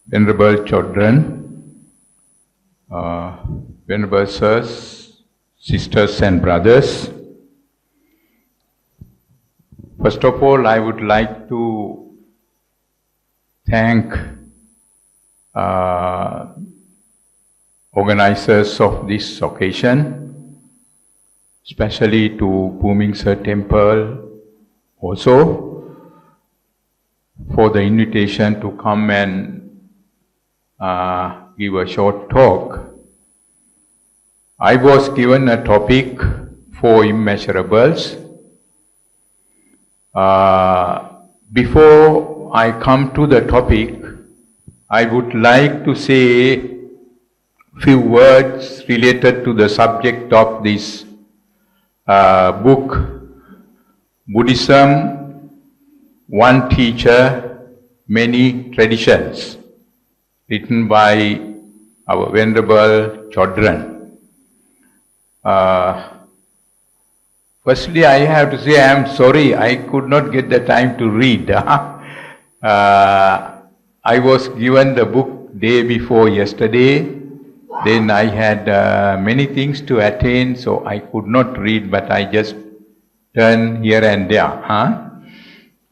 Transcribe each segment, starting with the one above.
Venerable Chodron, Venerable Sirs, Sisters and Brothers. First of all, I would like to thank organizers of this occasion, especially to Bhumingsa Temple also, for the invitation to come and give a short talk. I was given a topic, Four Immeasurables. Before I come to the topic, I would like to say few words related to the subject of this book, Buddhism, One Teacher, Many Traditions, written by our Venerable Chodron. Firstly, I have to say I am sorry I could not get the time to read. I was given the book day before yesterday. Then I had many things to attend, so I could not read, but I just turned here and there.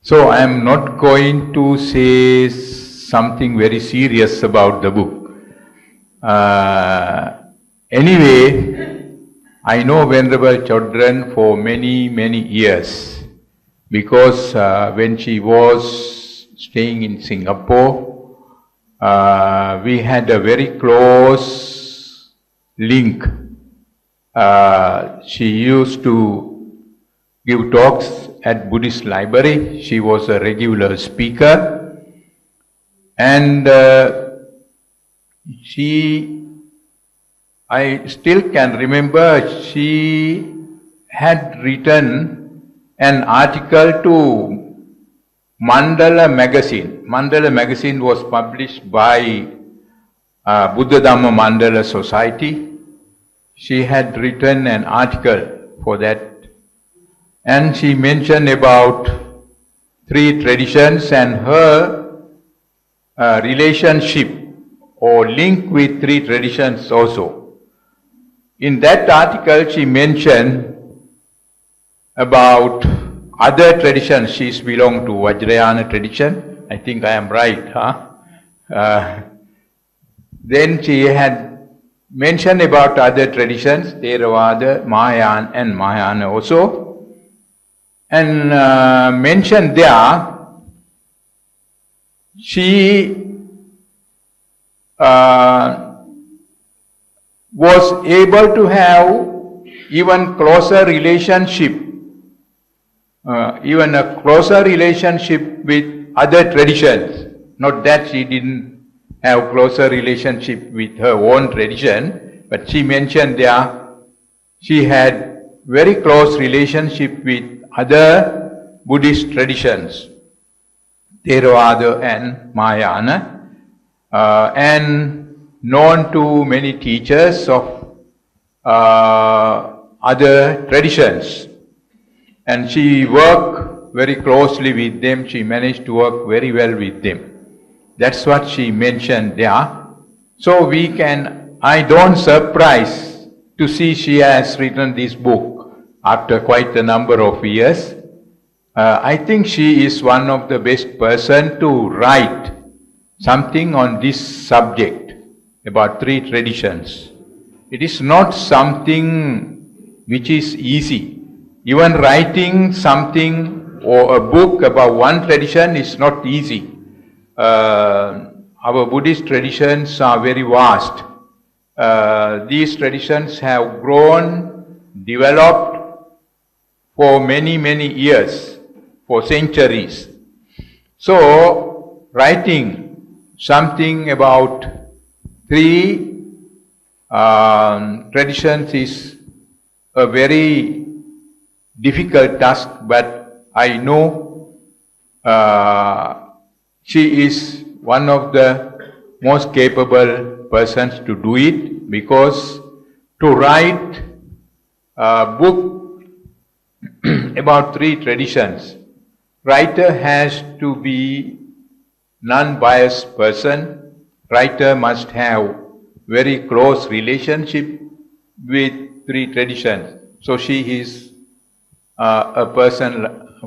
So I am not going to say something very serious about the book. Anyway, I know Venerable Chodron for many, many years because when she was staying in Singapore, we had a very close link. She used to give talks at Buddhist library. She was a regular speaker. And I still can remember, she had written an article to Mandala magazine. Mandala magazine was published by Buddha Dhamma Mandala Society. She had written an article for that, and she mentioned about three traditions and her relationship or link with three traditions also. In that article, she mentioned about other traditions. She's belonged to Vajrayana tradition. I think I am right, Then she had mentioned about other traditions, Theravada, Mahayana and Mahayana also. And mentioned there, she was able to have even closer relationship, with other traditions. Not that she didn't have closer relationship with her own tradition, but she mentioned there she had very close relationship with other Buddhist traditions, Theravada and Mahayana, and known to many teachers of other traditions. And she worked very closely with them. She managed to work very well with them. That's what she mentioned there. So I don't surprise to see she has written this book after quite a number of years. I think she is one of the best person to write something on this subject about three traditions. It is not something which is easy. Even writing something or a book about one tradition is not easy. Our Buddhist traditions are very vast. These traditions have grown, developed for many, many years, for centuries. So, writing something about three traditions is a very difficult task, but I know she is one of the most capable persons to do it, because to write a book about three traditions, writer has to be non-biased person, writer must have very close relationship with three traditions. So she is a person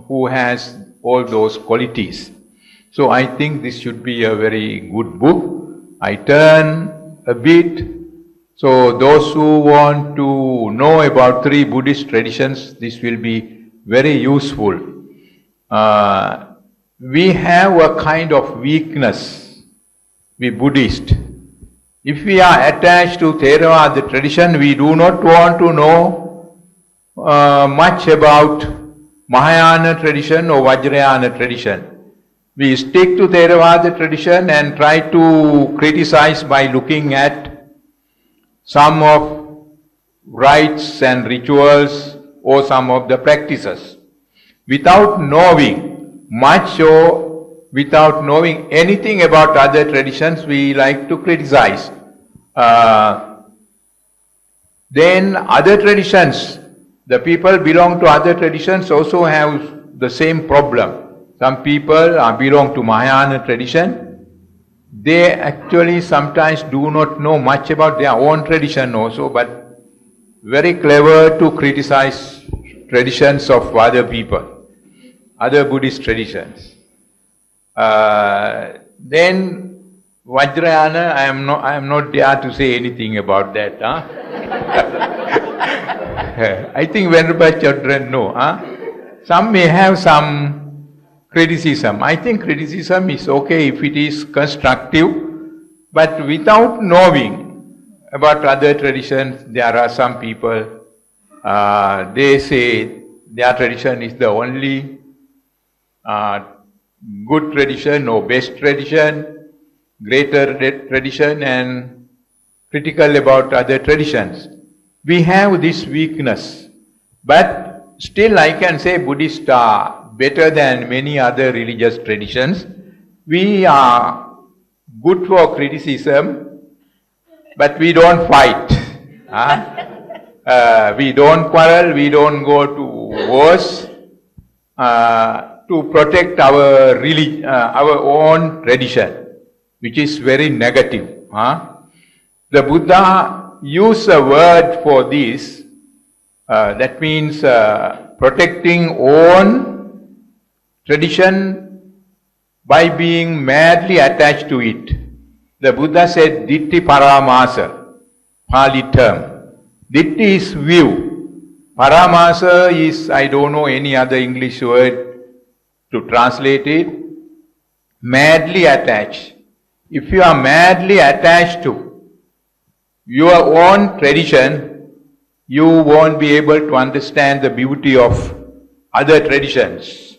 who has all those qualities. So I think this should be a very good book. I turn a bit. So those who want to know about three Buddhist traditions, this will be very useful. We have a kind of weakness, we Buddhists. If we are attached to Theravada tradition, we do not want to know much about Mahayana tradition or Vajrayana tradition. We stick to Theravada tradition and try to criticize by looking at some of rites and rituals or some of the practices. Without knowing much or without knowing anything about other traditions, we like to criticize. Then other traditions, the people belong to other traditions also have the same problem. Some people belong to Mahayana tradition. They actually sometimes do not know much about their own tradition also, but very clever to criticize traditions of other people, other Buddhist traditions. Then Vajrayana, I am not there to say anything about that. I think Venerable Chodron know. Some may have some criticism. I think criticism is okay if it is constructive, but without knowing about other traditions, there are some people, they say their tradition is the only good tradition or best tradition, greater tradition, and critical about other traditions. We have this weakness, but still I can say Buddhists are better than many other religious traditions. We are good for criticism, but we don't fight. We don't quarrel, we don't go to wars to protect our our own tradition, which is very negative. The Buddha used a word for this, that means protecting own tradition by being madly attached to it. The Buddha said ditti paramasa, Pali term. Ditti is view. Paramasa is, I don't know any other English word to translate it. Madly attached. If you are madly attached to your own tradition, you won't be able to understand the beauty of other traditions.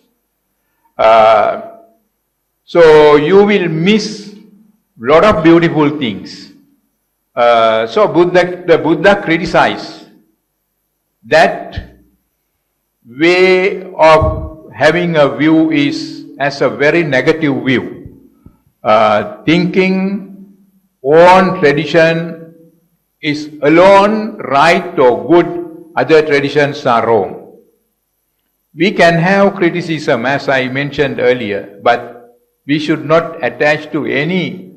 So you will miss lot of beautiful things. So the Buddha criticized that way of having a view is as a very negative view. Thinking own tradition is alone right or good, other traditions are wrong. We can have criticism, as I mentioned earlier, but we should not attach to any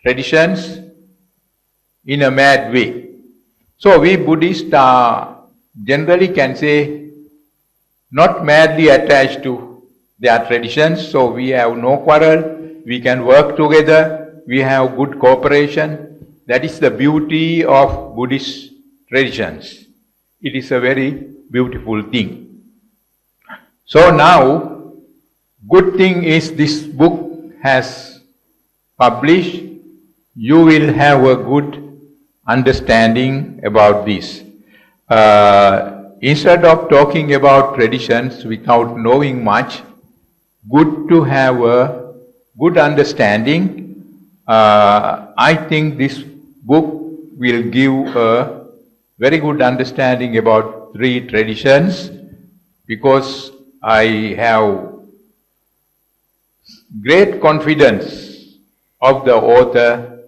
traditions in a mad way. So we Buddhists are generally can say not madly attached to their traditions, so we have no quarrel, we can work together, we have good cooperation. That is the beauty of Buddhist traditions. It is a very beautiful thing. So now, good thing is this book has published. You will have a good understanding about this. Instead of talking about traditions without knowing much, good to have a good understanding. I think this book will give a very good understanding about three traditions, because I have great confidence of the author.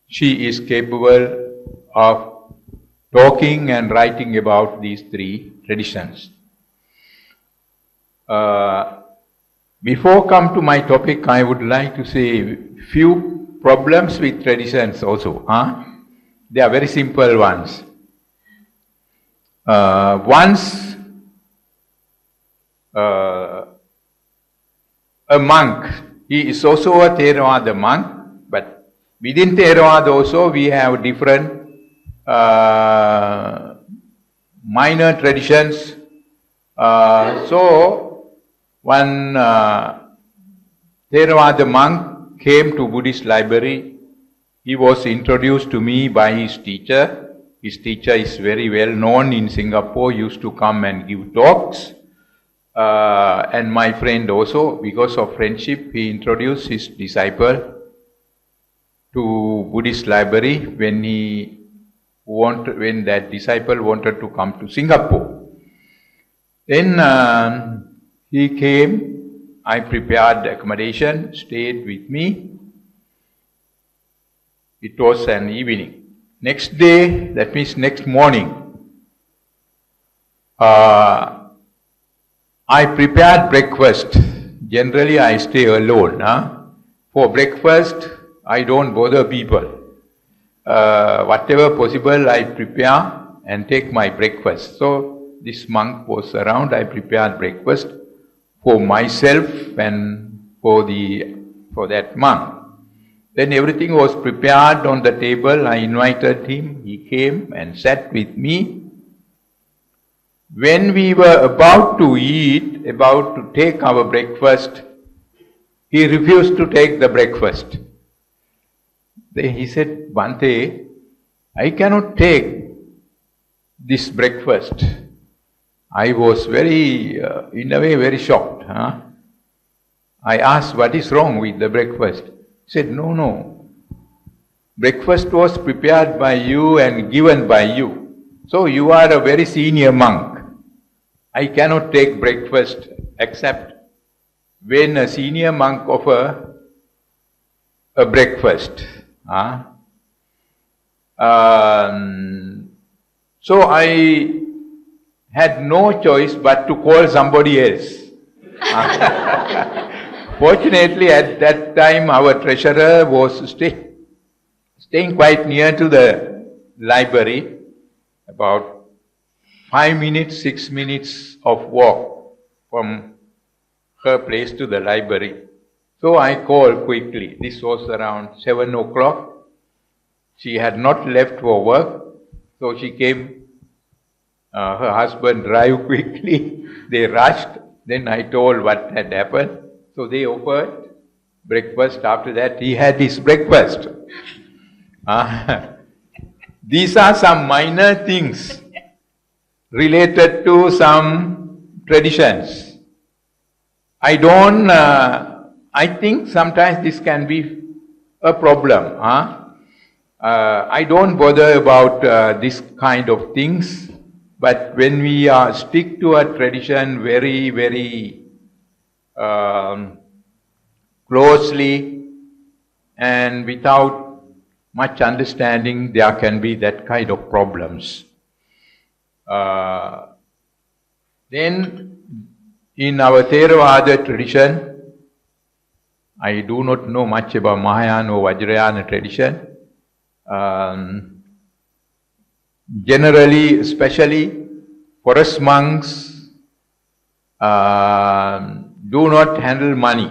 She is capable of talking and writing about these three traditions. Before come to my topic, I would like to say few problems with traditions also. They are very simple ones. Once a monk, he is also a Theravada monk, but within Theravada also we have different minor traditions. So one Theravada monk came to Buddhist library. He was introduced to me by his teacher. His teacher is very well known in Singapore, used to come and give talks. And my friend also, because of friendship, he introduced his disciple to Buddhist library when that disciple wanted to come to Singapore. Then he came, I prepared accommodation, stayed with me. It was an evening. Next day, that means next morning, I prepared breakfast. Generally, I stay alone. For breakfast, I don't bother people. Whatever possible, I prepare and take my breakfast. So, this monk was around. I prepared breakfast for myself and for that monk. Then everything was prepared on the table. I invited him. He came and sat with me. When we were about to eat, about to take our breakfast, he refused to take the breakfast. Then he said, Bhante, I cannot take this breakfast. I was in a way, very shocked. I asked, what is wrong with the breakfast? He said, no. Breakfast was prepared by you and given by you. So you are a very senior monk. I cannot take breakfast except when a senior monk offers a breakfast. So I had no choice but to call somebody else. Fortunately, at that time, our treasurer was staying quite near to the library, about 5 minutes, 6 minutes of walk from her place to the library. So I called quickly. This was around 7 o'clock. She had not left for work, so she came. Her husband drive quickly. They rushed. Then I told what had happened. So they offered breakfast. After that, he had his breakfast. These are some minor things related to some traditions. I think sometimes this can be a problem. I don't bother about this kind of things, but when we stick to a tradition very, very closely and without much understanding, there can be that kind of problems. Then in our Theravada tradition, I do not know much about Mahayana or Vajrayana tradition. Generally, especially forest monks do not handle money.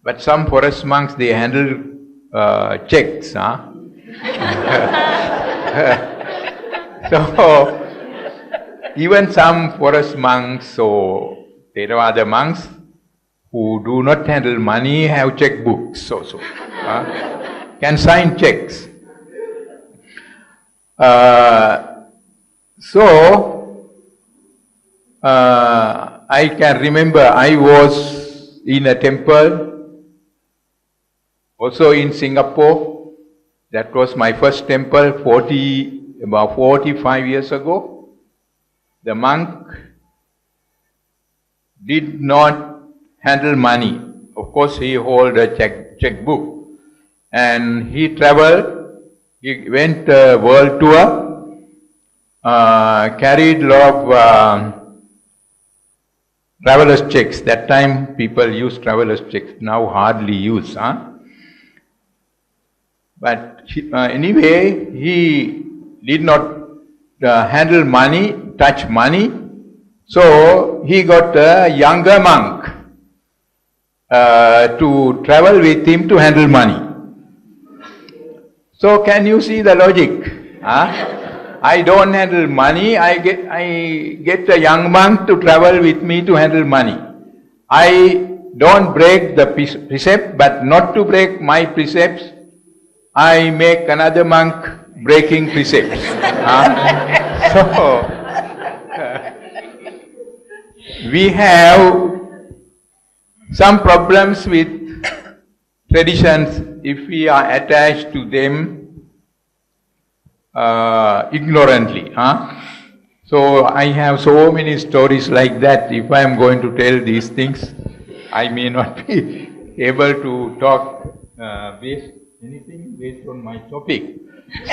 But some forest monks, they handle checks. So, even some forest monks or Theravada monks who do not handle money have checkbooks also. Can sign checks. I can remember I was in a temple, also in Singapore. That was my first temple about 45 years ago. The monk did not handle money. Of course, he held a checkbook. And he traveled, he went world tour, carried a lot of traveler's checks. That time people used traveler's checks, now hardly used. But anyway, he did not handle money, touch money. So he got a younger monk to travel with him to handle money. So can you see the logic? I don't handle money, I get a young monk to travel with me to handle money. I don't break the precept, but not to break my precepts, I make another monk breaking precepts. So, we have some problems with traditions if we are attached to them ignorantly. So I have so many stories like that. If I am going to tell these things, I may not be able to talk anything based on my topic.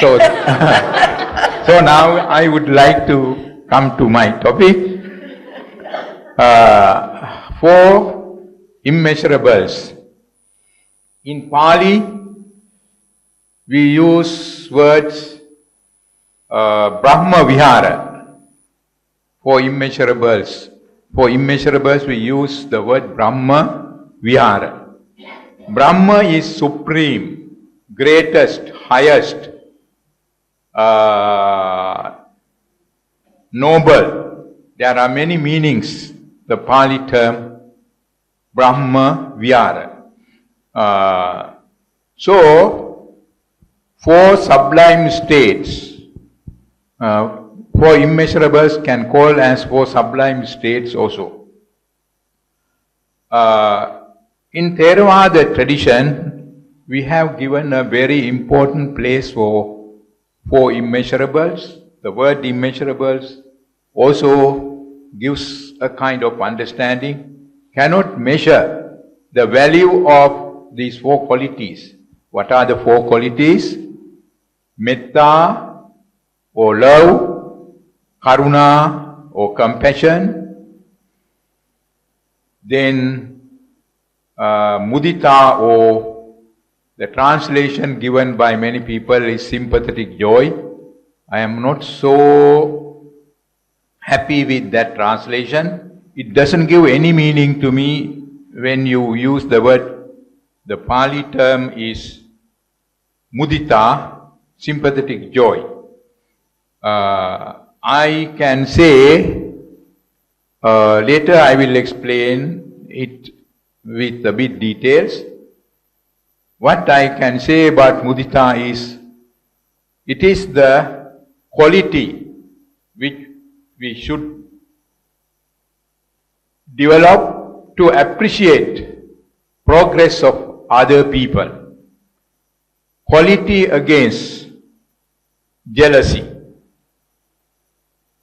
So, so now I would like to come to my topic. Four immeasurables. In Pali, we use words Brahma Vihara for immeasurables. For immeasurables, we use the word Brahma Vihara. Brahma is supreme, greatest, highest, noble. There are many meanings, the Pali term Brahma Vihara. So, four sublime states, four immeasurables can call as four sublime states also. In Theravada tradition, we have given a very important place for four immeasurables. The word immeasurables also gives a kind of understanding. Cannot measure the value of these four qualities. What are the four qualities? Metta or love, karuna or compassion, then mudita, or the translation given by many people is sympathetic joy. I am not so happy with that translation. It doesn't give any meaning to me when you use the word. The Pali term is mudita, sympathetic joy. I can say, later I will explain it with a bit details. What I can say about mudita is, it is the quality which we should develop to appreciate progress of other people. Quality against jealousy.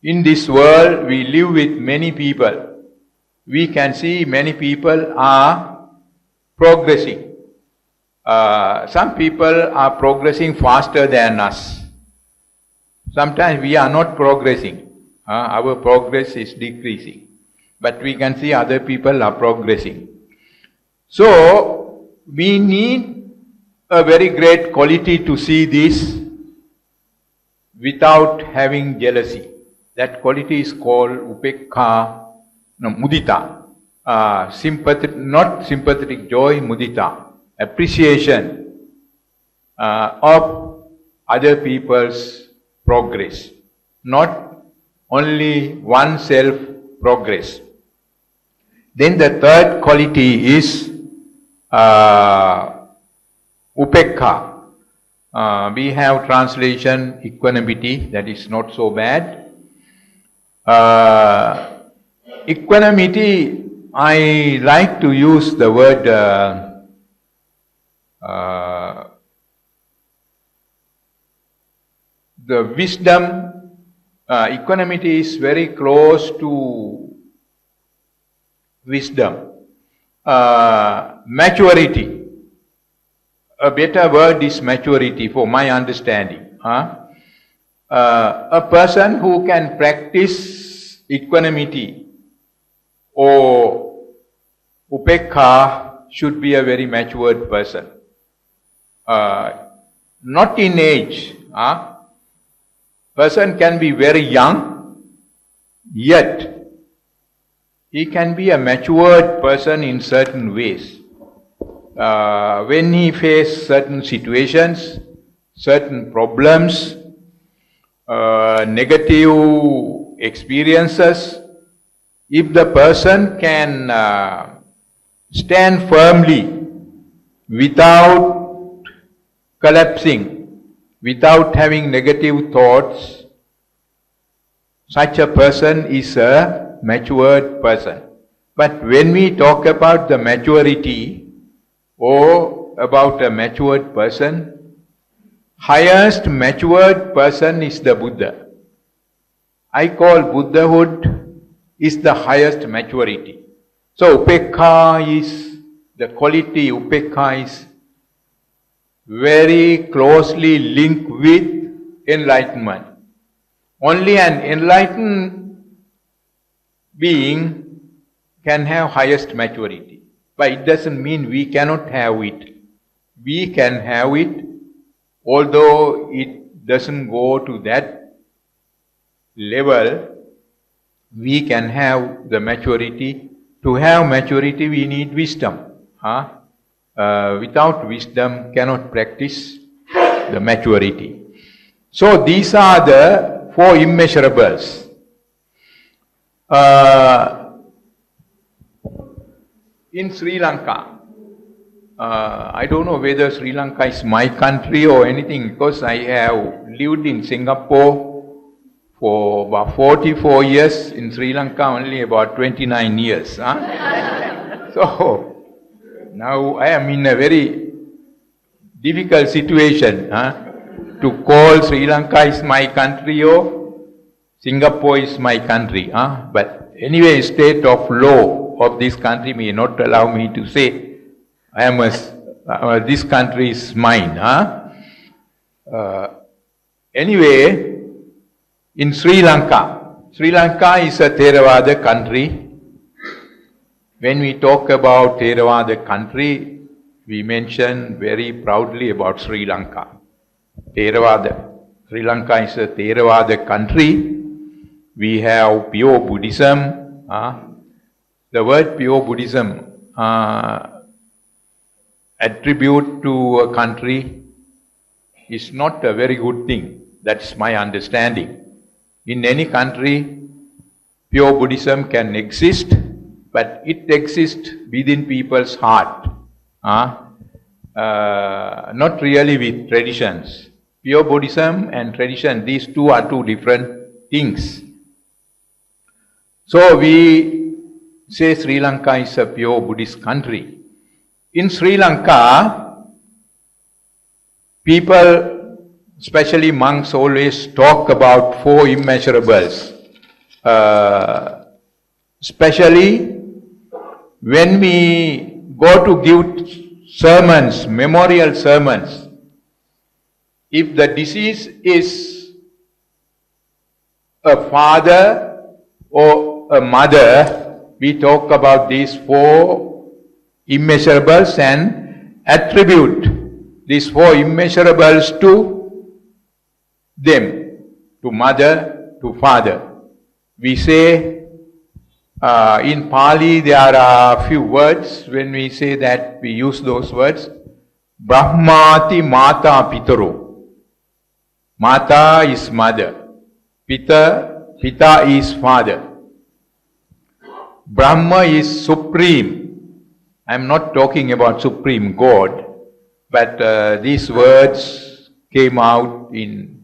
In this world, we live with many people. We can see many people are progressing. Some people are progressing faster than us. Sometimes we are not progressing. Our progress is decreasing. But we can see other people are progressing. So, we need a very great quality to see this without having jealousy. That quality is called upekha, mudita. Not sympathetic joy, mudita. Appreciation of other people's progress. Not only oneself progress. Then the third quality is upekha. We have translation equanimity, that is not so bad. Equanimity, I like to use the word the wisdom. Equanimity is very close to wisdom. Maturity. A better word is maturity for my understanding. A person who can practice equanimity or upekha should be a very matured person. not in age. Person can be very young, yet he can be a matured person in certain ways. When he faces certain situations, certain problems, negative experiences, if the person can stand firmly without collapsing, without having negative thoughts, such a person is a matured person. But when we talk about the maturity or about a matured person, highest matured person is the Buddha. I call Buddhahood is the highest maturity. So upekha is, the quality upekha is very closely linked with enlightenment. Only an enlightened being can have highest maturity. But it doesn't mean we cannot have it. We can have it, although it doesn't go to that level. We can have the maturity. To have maturity, we need wisdom. Without wisdom, cannot practice the maturity. So these are the four immeasurables. In Sri Lanka, I don't know whether Sri Lanka is my country or anything, because I have lived in Singapore for about 44 years, in Sri Lanka only about 29 years. So, now I am in a very difficult situation to call Sri Lanka is my country or Singapore is my country. But anyway, state of law of this country may not allow me to say I am this country is mine. Anyway, in Sri Lanka is a Theravada country. When we talk about Theravada country, we mention very proudly about Sri Lanka. Theravada. Sri Lanka is a Theravada country. We have pure Buddhism. The word pure Buddhism attribute to a country is not a very good thing. That's my understanding. In any country, pure Buddhism can exist, but it exists within people's heart. Not really with traditions. Pure Buddhism and tradition, these two are two different things. So we say Sri Lanka is a pure Buddhist country. In Sri Lanka, people, especially monks, always talk about four immeasurables. Especially when we go to give sermons, memorial sermons, if the deceased is a father or a mother, we talk about these four immeasurables and attribute these four immeasurables to them, to mother, to father. We say, in Pali there are a few words, when we say that we use those words, Brahmati Mata Pitaro. Mata is mother, Pita is father. Brahma is supreme. I am not talking about supreme God, but these words came out in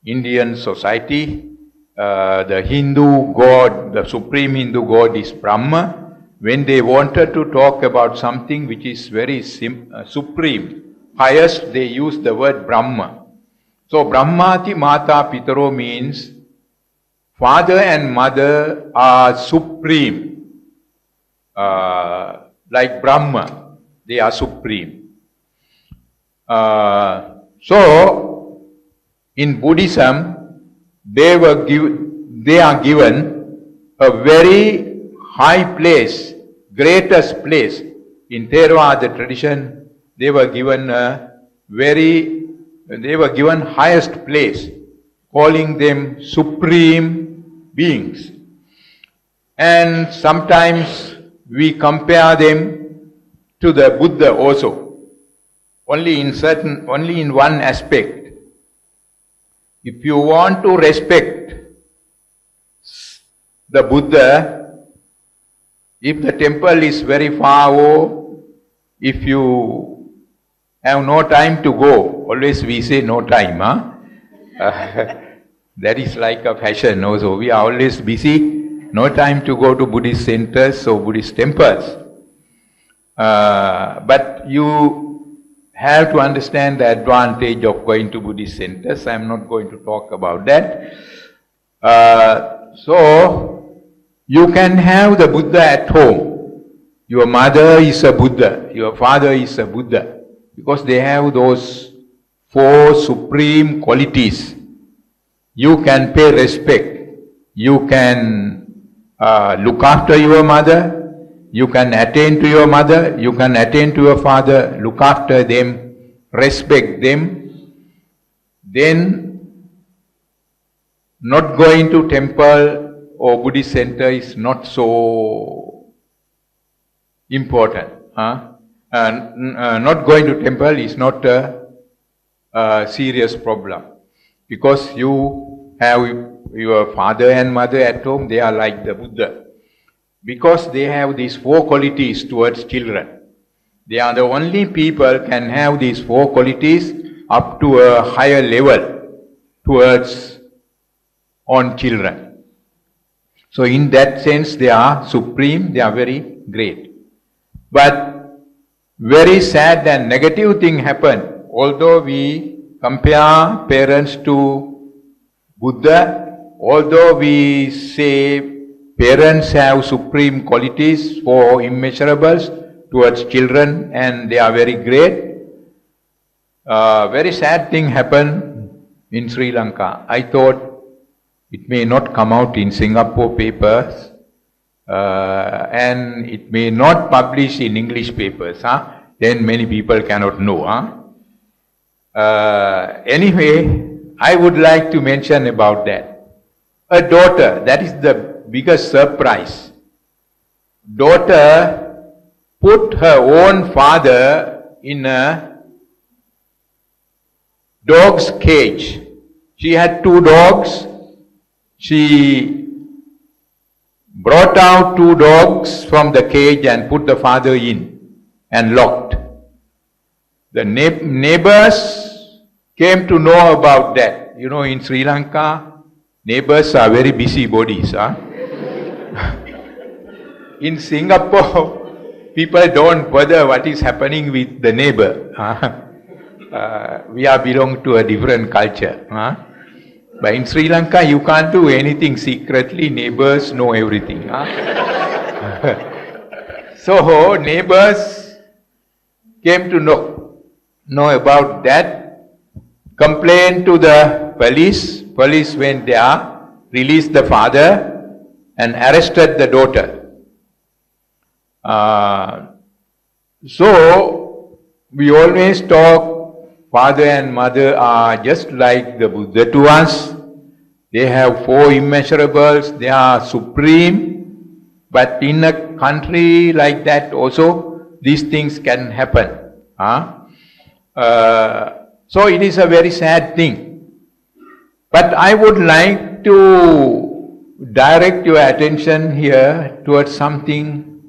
Indian society. The Hindu God, the supreme Hindu God is Brahma. When they wanted to talk about something which is very supreme, highest, they use the word Brahma. So Brahmati Mata Pitaro means father and mother are supreme. Like Brahma, they are supreme. So in Buddhism, they are given a very high place, greatest place. In Theravada tradition, they were given a very they were given highest place, calling them supreme beings. And sometimes we compare them to the Buddha also, only in one aspect. If you want to respect the Buddha, if the temple is very far away, if you have no time to go, always we say no time, that is like a fashion also. We are always busy, no time to go to Buddhist centers or Buddhist temples. But you have to understand the advantage of going to Buddhist centers. I am not going to talk about that. So, you can have the Buddha at home. Your mother is a Buddha, your father is a Buddha, because they have those 4 supreme qualities. You can pay respect, you can look after your mother, you can attend to your mother, you can attend to your father, look after them, respect them. Then, not going to temple or Buddhist center is not so important. Not going to temple is not a serious problem, because you have your father and mother at home, they are like the Buddha. Because they have these 4 qualities towards children. They are the only people can have these 4 qualities up to a higher level towards on children. So in that sense they are supreme, they are very great. But very sad and negative thing happened. Although we compare parents to Buddha, although we say parents have supreme qualities for immeasurables towards children and they are very great, very sad thing happened in Sri Lanka. I thought it may not come out in Singapore papers and it may not publish in English papers. Then many people cannot know. Anyway, I would like to mention about that. A daughter, that is the biggest surprise. Daughter put her own father in a dog's cage. She had 2 dogs. She brought out 2 dogs from the cage and put the father in and locked. The neighbors came to know about that. You know, in Sri Lanka, neighbors are very busy bodies. In Singapore, people don't bother what is happening with the neighbor. We are belong to a different culture. But in Sri Lanka, you can't do anything secretly. Neighbors know everything. So neighbors came to know about that, complained to the police. Police went there, released the father and arrested the daughter. So we always talk, father and mother are just like the Buddha to us. They have 4 immeasurables, they are supreme. But in a country like that also, these things can happen. So it is a very sad thing. But I would like to direct your attention here towards something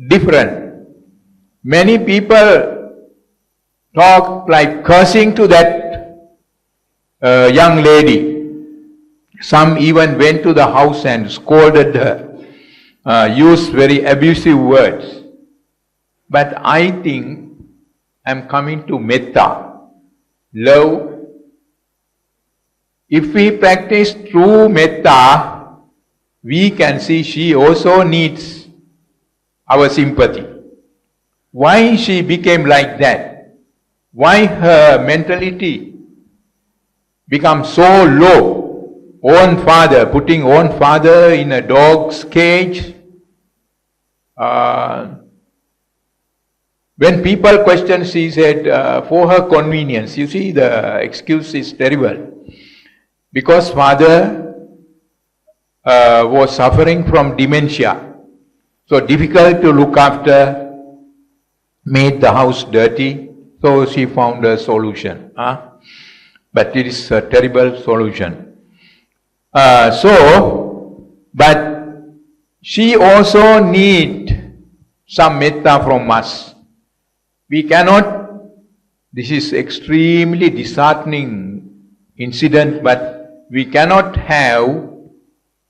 different. Many people talk like cursing to that young lady. Some even went to the house and scolded her, used very abusive words. But I think I am coming to metta, love. If we practice true metta, we can see she also needs our sympathy. Why she became like that? Why her mentality becomes so low? Own father, putting own father in a dog's cage. When people question, she said, for her convenience. You see, the excuse is terrible. Because father was suffering from dementia. So difficult to look after, made the house dirty. So she found a solution. But it is a terrible solution. But she also needs some metta from us. We cannot, this is extremely disheartening incident, but we cannot have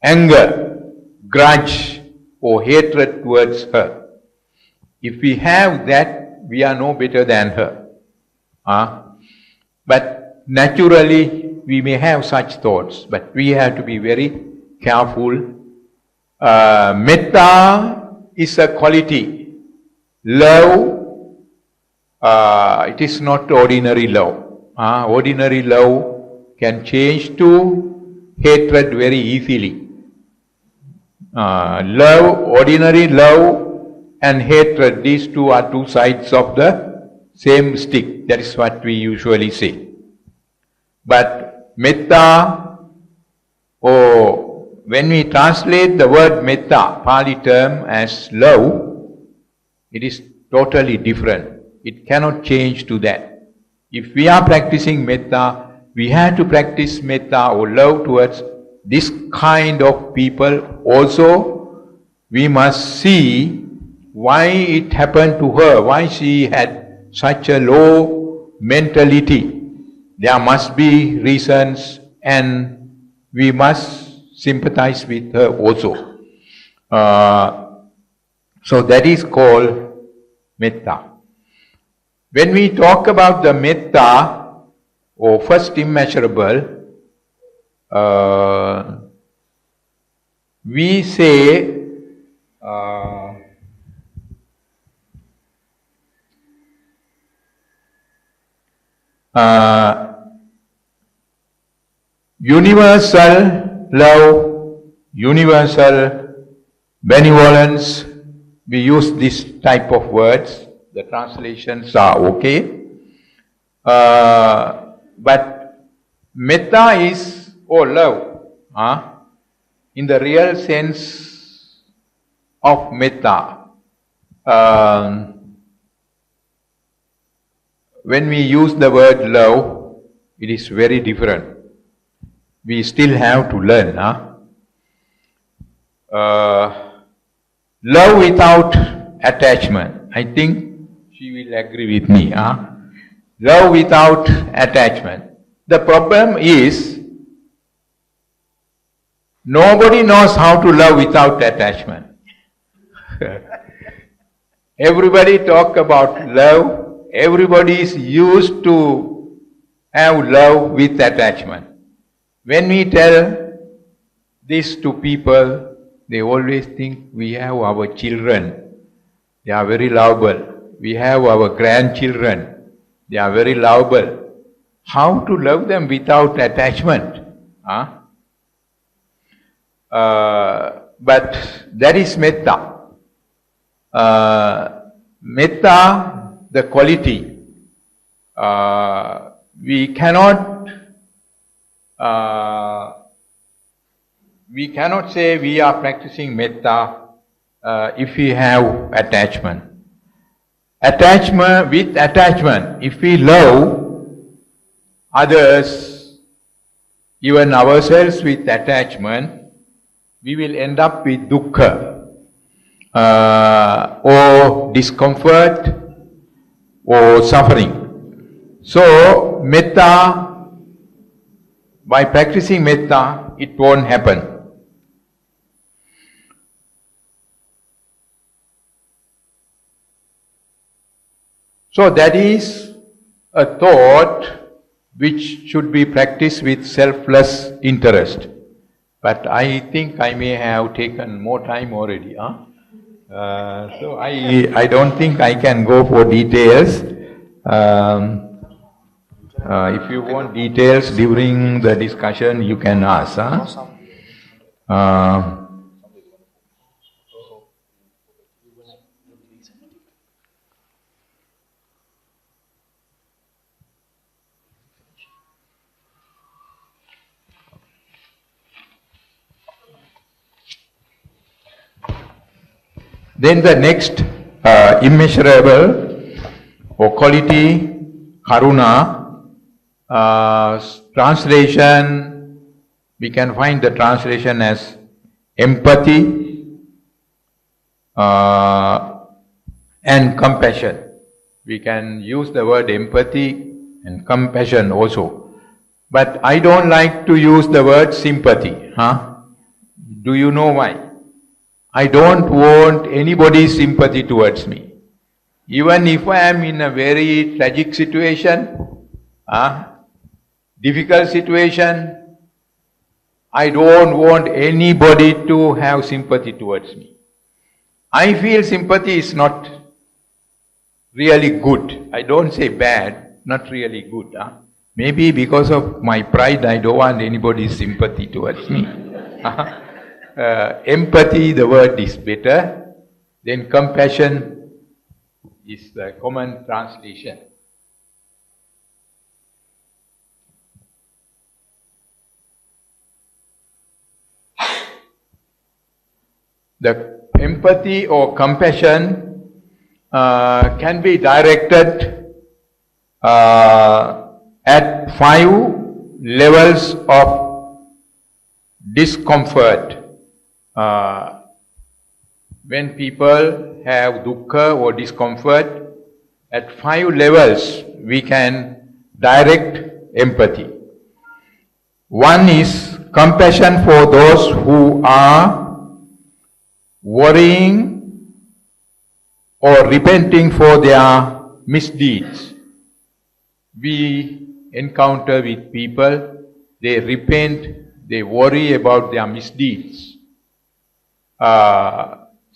anger, grudge or hatred towards her. If we have that, we are no better than her. But naturally, we may have such thoughts, but we have to be very careful. Metta is a quality. Love, it is not ordinary love. Ordinary love can change to hatred very easily. Ordinary love and hatred, these two are two sides of the same stick. That is what we usually say. But metta, when we translate the word metta, Pali term, as love, it is totally different. It cannot change to that. If we are practicing metta, we have to practice metta or love towards this kind of people. Also, we must see why it happened to her, why she had such a low mentality. There must be reasons, and we must sympathize with her also. So that is called metta. When we talk about the metta, or first immeasurable, we say universal love, universal benevolence. We use this type of words. The translations are okay. But metta is love. In the real sense of metta, when we use the word love, it is very different. We still have to learn. Love without attachment. I think she will agree with me. Love without attachment. The problem is, nobody knows how to love without attachment. Everybody talk about love. Everybody is used to have love with attachment. When we tell this to people, they always think we have our children. They are very lovable. We have our grandchildren. They are very lovable. How to love them without attachment? But that is metta. Metta, the quality. We cannot say we are practicing metta if we have attachment. With attachment, if we love others, even ourselves with attachment, we will end up with dukkha, or discomfort, or suffering. So, metta, by practicing metta, it won't happen. So that is a thought which should be practiced with selfless interest. But I think I may have taken more time already. So I don't think I can go for details. If you want details during the discussion, you can ask. Then the next immeasurable or quality, karuna, translation, we can find the translation as empathy and compassion. We can use the word empathy and compassion also. But I don't like to use the word sympathy. Do you know why? I don't want anybody's sympathy towards me. Even if I am in a very tragic situation, difficult situation, I don't want anybody to have sympathy towards me. I feel sympathy is not really good. I don't say bad, not really good. Maybe because of my pride, I don't want anybody's sympathy towards me. Empathy, the word is better. Then compassion is the common translation. The empathy or compassion can be directed at 5 levels of discomfort. When people have dukkha or discomfort, at 5 levels we can direct empathy. One is compassion for those who are worrying or repenting for their misdeeds. We encounter with people, they repent, they worry about their misdeeds.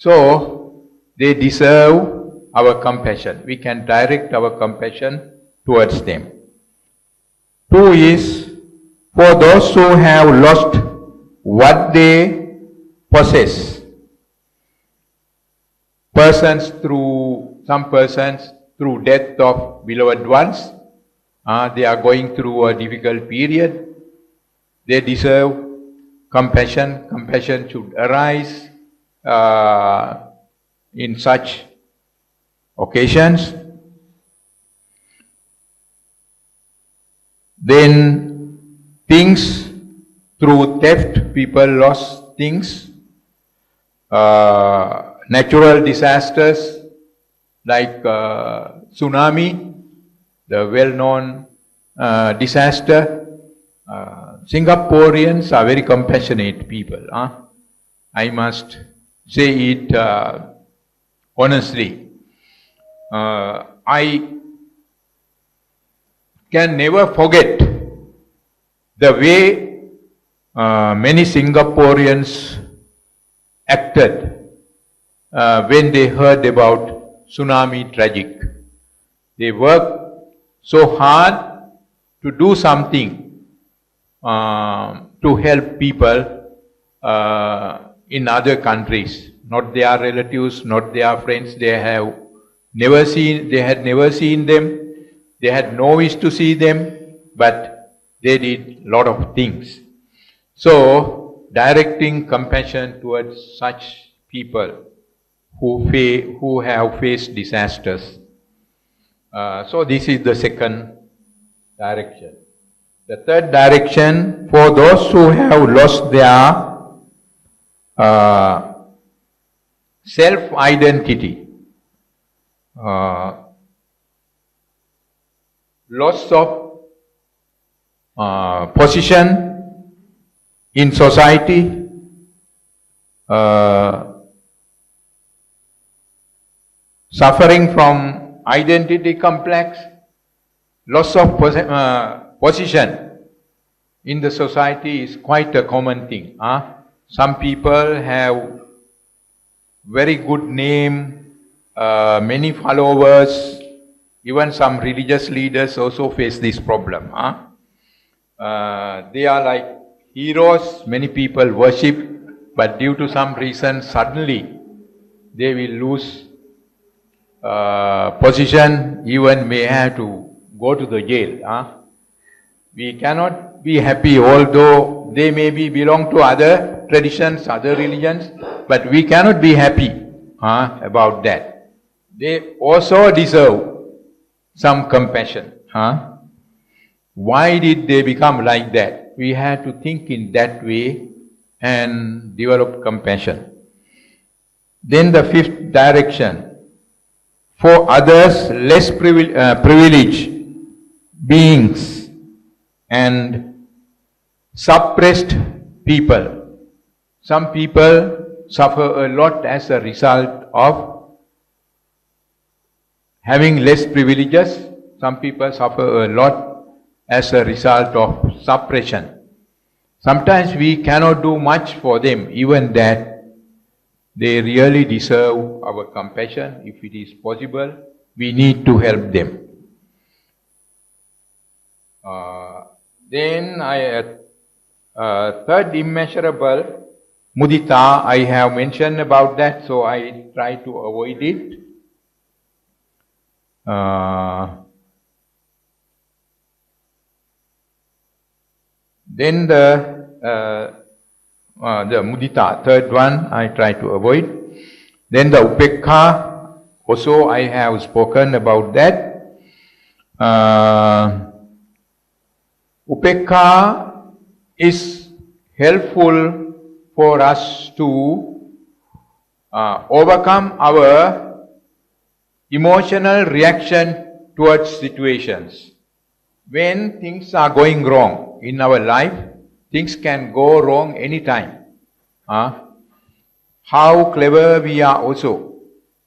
So, they deserve our compassion. We can direct our compassion towards them. 2 is for those who have lost what they possess. Some persons through death of beloved ones, they are going through a difficult period. They deserve compassion. Compassion should arise in such occasions. Then things, through theft, people lost things. Natural disasters like tsunami, the well-known disaster. Singaporeans are very compassionate people. I must say it honestly. I can never forget the way many Singaporeans acted when they heard about tsunami tragic. They worked so hard to do something to help people in other countries, not their relatives, not their friends. They had never seen them. They had no wish to see them, but they did a lot of things. So, directing compassion towards such people who have faced disasters. So this is the second direction. The third direction, for those who have lost their self-identity, loss of position in society, suffering from identity complex, loss of position in the society is quite a common thing. Some people have very good name, many followers, even some religious leaders also face this problem. They are like heroes, many people worship, but due to some reason suddenly they will lose position, even may have to go to the jail. We cannot be happy, although they may belong to other traditions, other religions, but we cannot be happy about that. They also deserve some compassion. Why did they become like that? We have to think in that way and develop compassion. Then the fifth direction, for others less privileged beings and suppressed people. Some people suffer a lot as a result of having less privileges. Some people suffer a lot as a result of suppression. Sometimes we cannot do much for them, even that they really deserve our compassion. If it is possible, we need to help them. Then third immeasurable, mudita, I have mentioned about that, so I try to avoid it. Then the mudita, third one, I try to avoid. Then the upekha, also I have spoken about that. Upekha is helpful for us to overcome our emotional reaction towards situations. When things are going wrong in our life, things can go wrong anytime. How clever we are also.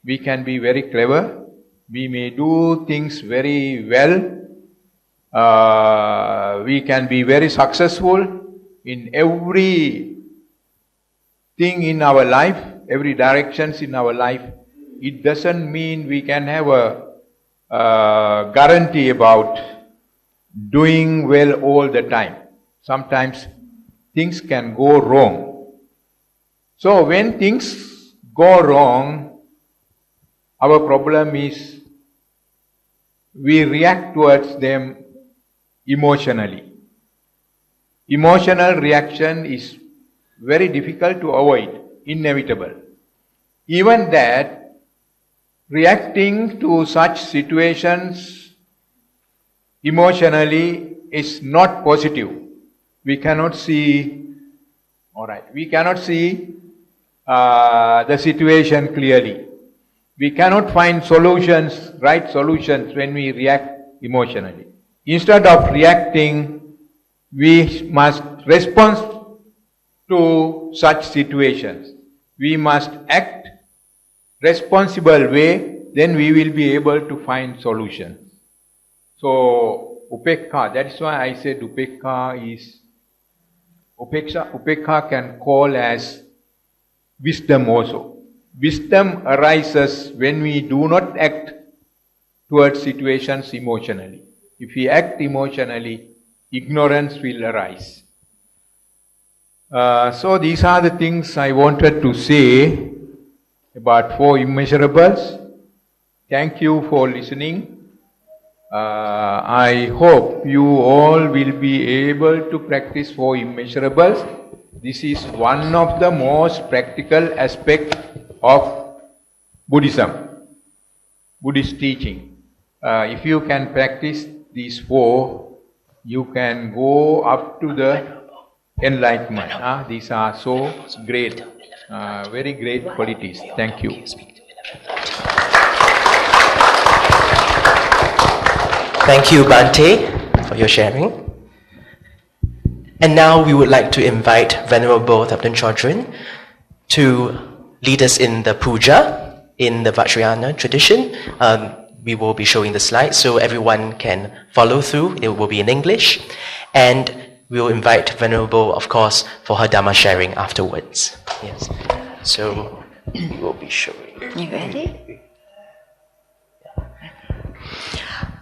We can be very clever. We may do things very well. We can be very successful in every thing in our life, every directions in our life. It doesn't mean we can have a guarantee about doing well all the time. Sometimes things can go wrong. So when things go wrong, our problem is we react towards them emotionally. Emotional reaction is very difficult to avoid, inevitable. Even that, reacting to such situations emotionally is not positive. We cannot see, we cannot see the situation clearly. We cannot find solutions, right solutions when we react emotionally. Instead of reacting, we must respond to such situations. We must act responsible way, then we will be able to find solutions. So, upekha, that's why I said upekha is, upekha can call as wisdom also. Wisdom arises when we do not act towards situations emotionally. If we act emotionally, ignorance will arise. So these are the things I wanted to say about four immeasurables. Thank you for listening. I hope you all will be able to practice four immeasurables. This is one of the most practical aspects of Buddhism, Buddhist teaching. If you can practice these four, you can go up to the enlightenment. These are so great, very great qualities. Thank you. Thank you, Bhante, for your sharing. And now we would like to invite Venerable Thubten Chodron to lead us in the Puja in the Dhammaratana tradition. We will be showing the slides so everyone can follow through. It will be in English. And we will invite Venerable, of course, for her Dhamma sharing afterwards. Yes. So we will be showing. You ready?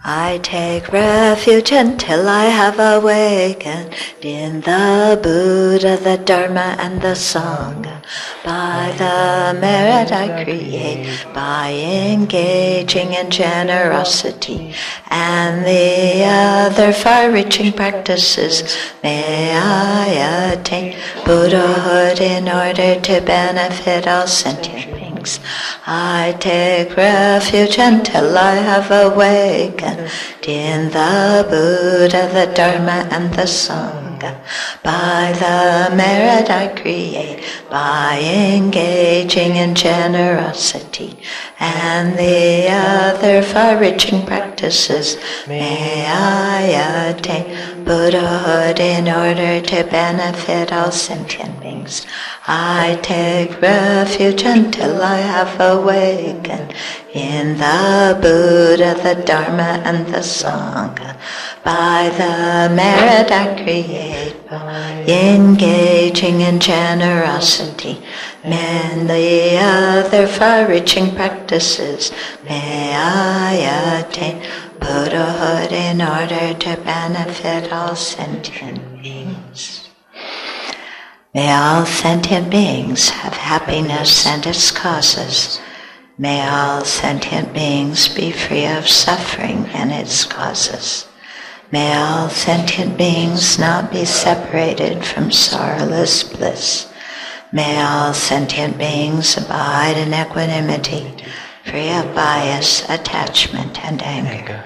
I take refuge until I have awakened in the Buddha, the Dharma, and the Sangha. By the merit I create, by engaging in generosity and the other far-reaching practices, may I attain Buddhahood in order to benefit all sentient beings. beings. I take refuge until I have awakened in the Buddha, the Dharma, and the Sangha. By the merit I create, by engaging in generosity and the other far-reaching practices, may I attain Buddhahood in order to benefit all sentient beings. I take refuge until I have awakened in the Buddha, the Dharma, and the Sangha. By the merit I create, by engaging in generosity, and the other far-reaching practices, may I attain Buddhahood in order to benefit all sentient beings. May all sentient beings have happiness and its causes. May all sentient beings be free of suffering and its causes. May all sentient beings not be separated from sorrowless bliss. May all sentient beings abide in equanimity, free of bias, attachment, and anger.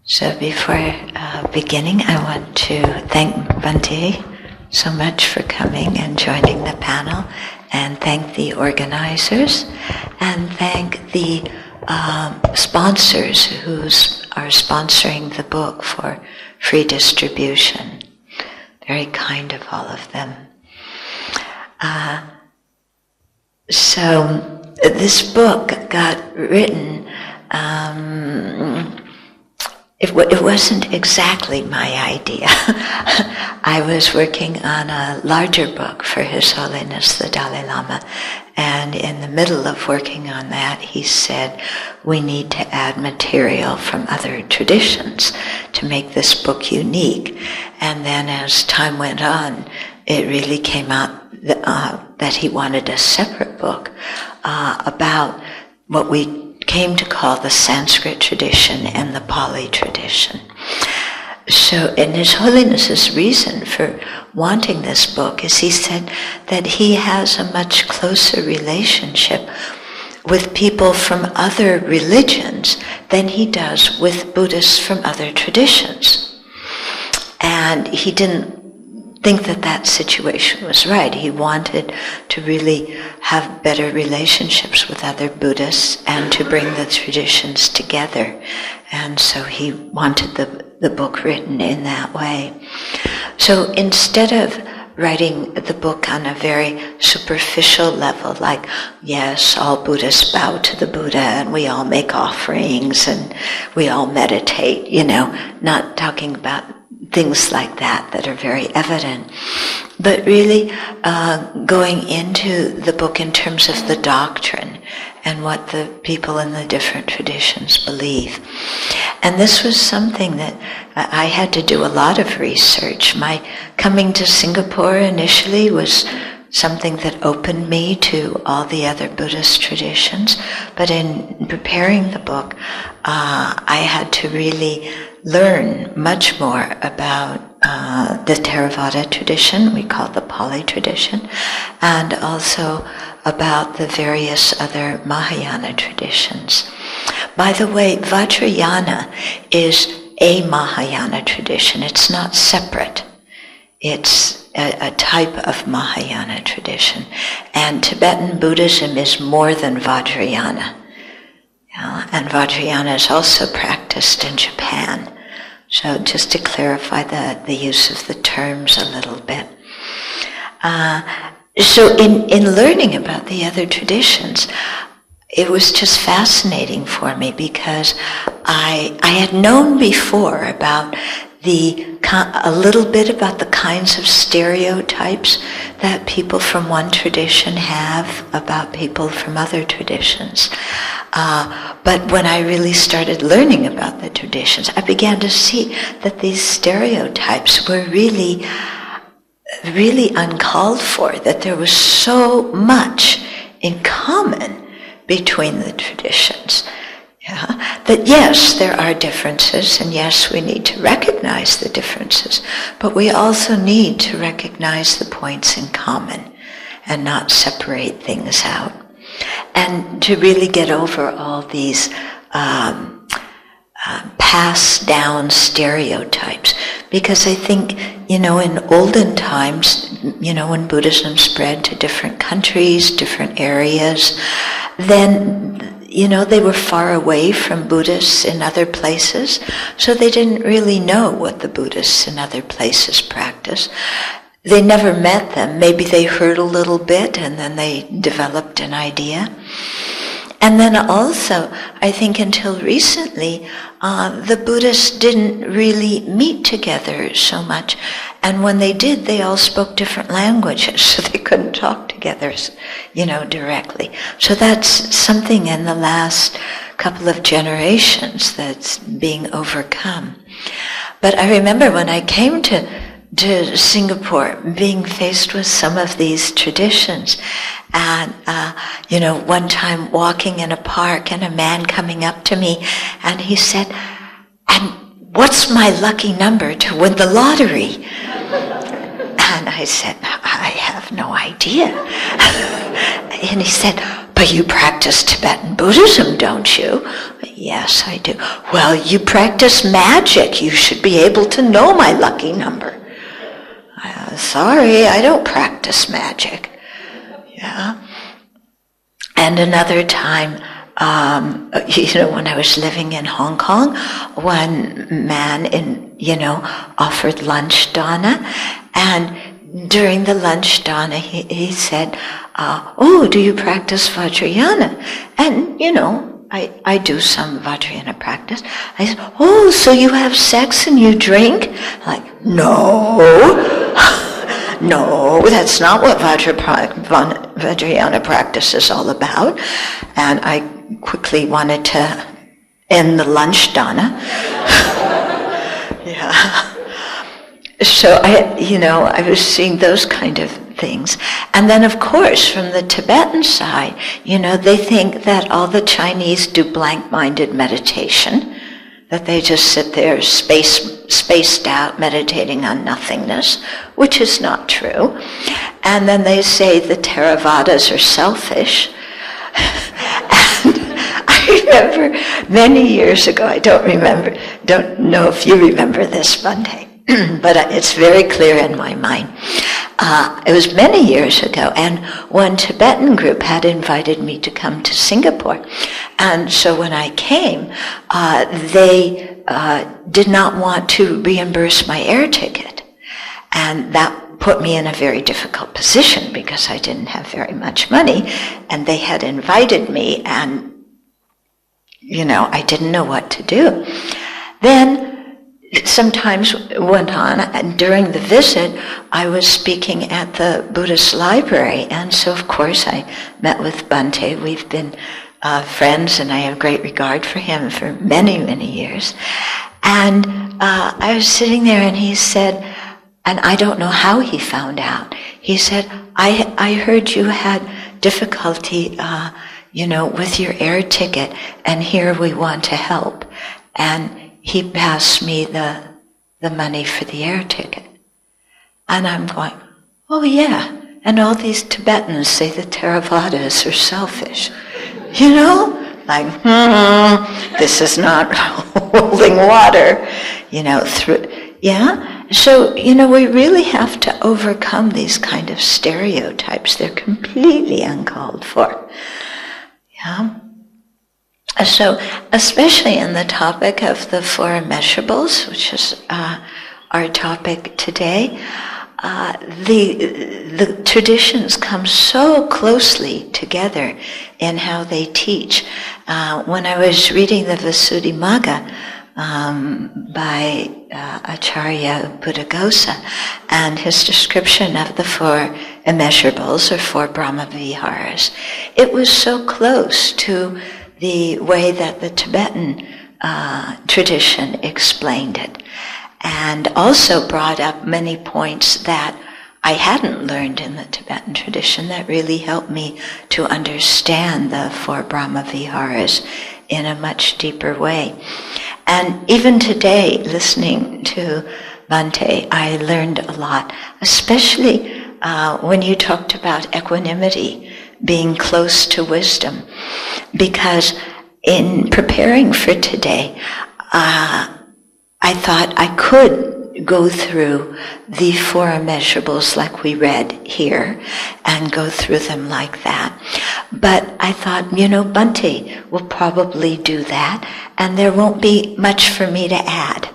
So before beginning, I want to thank Bhante so much for coming and joining the panel, and thank the organizers, and thank the sponsors who are sponsoring the book for free distribution. Very kind of all of them. So this book got written. It wasn't exactly my idea. I was working on a larger book for His Holiness the Dalai Lama, and in the middle of working on that, he said, we need to add material from other traditions to make this book unique. And then as time went on, it really came out that he wanted a separate book about what we came to call the Sanskrit tradition and the Pali tradition. So, and His Holiness's reason for wanting this book is he said that he has a much closer relationship with people from other religions than he does with Buddhists from other traditions. And he didn't think that that situation was right. He wanted to really have better relationships with other Buddhists and to bring the traditions together. And so he wanted the book written in that way. So instead of writing the book on a very superficial level, like, yes, all Buddhists bow to the Buddha and we all make offerings and we all meditate, not talking about things like that are very evident, but really going into the book in terms of the doctrine and what the people in the different traditions believe. And this was something that I had to do a lot of research. My coming to Singapore initially was something that opened me to all the other Buddhist traditions, but in preparing the book, I had to really learn much more about the Theravada tradition, we call the Pali tradition, and also about the various other Mahayana traditions. By the way, Vajrayana is a Mahayana tradition. It's not separate. It's a type of Mahayana tradition. And Tibetan Buddhism is more than Vajrayana. And Vajrayana is also practiced in Japan. So just to clarify the use of the terms a little bit. So in learning about the other traditions, it was just fascinating for me because I had known before about a little bit about the kinds of stereotypes that people from one tradition have about people from other traditions. But when I really started learning about the traditions, I began to see that these stereotypes were really uncalled for, that there was so much in common between the traditions. Yeah? That yes, there are differences, and yes, we need to recognize the differences, but we also need to recognize the points in common and not separate things out. And to really get over all these passed down stereotypes. Because I think, in olden times, when Buddhism spread to different countries, different areas, then, they were far away from Buddhists in other places, so they didn't really know what the Buddhists in other places practice. They never met them. Maybe they heard a little bit and then they developed an idea. And then also, I think until recently, the Buddhists didn't really meet together so much. And when they did, they all spoke different languages, so they couldn't talk together, directly. So that's something in the last couple of generations that's being overcome. But I remember when I came to Singapore, being faced with some of these traditions, and one time walking in a park and a man coming up to me and he said, "And what's my lucky number to win the lottery?" And I said, "I have no idea." And he said, "But you practice Tibetan Buddhism, don't you?" "Yes, I do." "Well, you practice magic. You should be able to know my lucky number." "Sorry, I don't practice magic." Yeah. And another time, when I was living in Hong Kong, one man offered lunch dana, and during the lunch dana, he said, "Oh, do you practice Vajrayana?" And, I do some Vajrayana practice. I said, "Oh, so you have sex and you drink?" Like, "No." No, that's not what Vajrayana practice is all about. And I quickly wanted to end the lunch dana. Yeah. So I was seeing those kind of things. And then of course from the Tibetan side, they think that all the Chinese do blank-minded meditation, that they just sit there spaced out meditating on nothingness, which is not true. And then they say the Theravadas are selfish. And I remember many years ago, I don't know if you remember this, Bhante, but it's very clear in my mind. It was many years ago, and one Tibetan group had invited me to come to Singapore. And so when I came, they did not want to reimburse my air ticket. And that put me in a very difficult position because I didn't have very much money, and they had invited me, and, I didn't know what to do. Then sometimes went on, and during the visit, I was speaking at the Buddhist library, and so of course I met with Bhante. We've been friends, and I have great regard for him for many, many years. And I was sitting there, and he said, and I don't know how he found out, he said, I heard you had difficulty, with your air ticket, and here we want to help. And he passed me the money for the air ticket. And I'm going, "Oh yeah, and all these Tibetans say the Theravadas are selfish." Like, this is not holding water, yeah? So, we really have to overcome these kind of stereotypes. They're completely uncalled for. Yeah? So, especially in the topic of the Four Immeasurables, which is our topic today, the traditions come so closely together in how they teach. When I was reading the Visuddhimagga by Acharya Buddhaghosa, and his description of the Four Immeasurables, or Four Brahmaviharas, it was so close to the way that the Tibetan tradition explained it, and also brought up many points that I hadn't learned in the Tibetan tradition that really helped me to understand the Four Brahmaviharas in a much deeper way. And even today, listening to Bhante, I learned a lot, especially when you talked about equanimity, being close to wisdom. Because in preparing for today, I thought I could go through the Four Immeasurables like we read here and go through them like that. But I thought, Bhante will probably do that and there won't be much for me to add.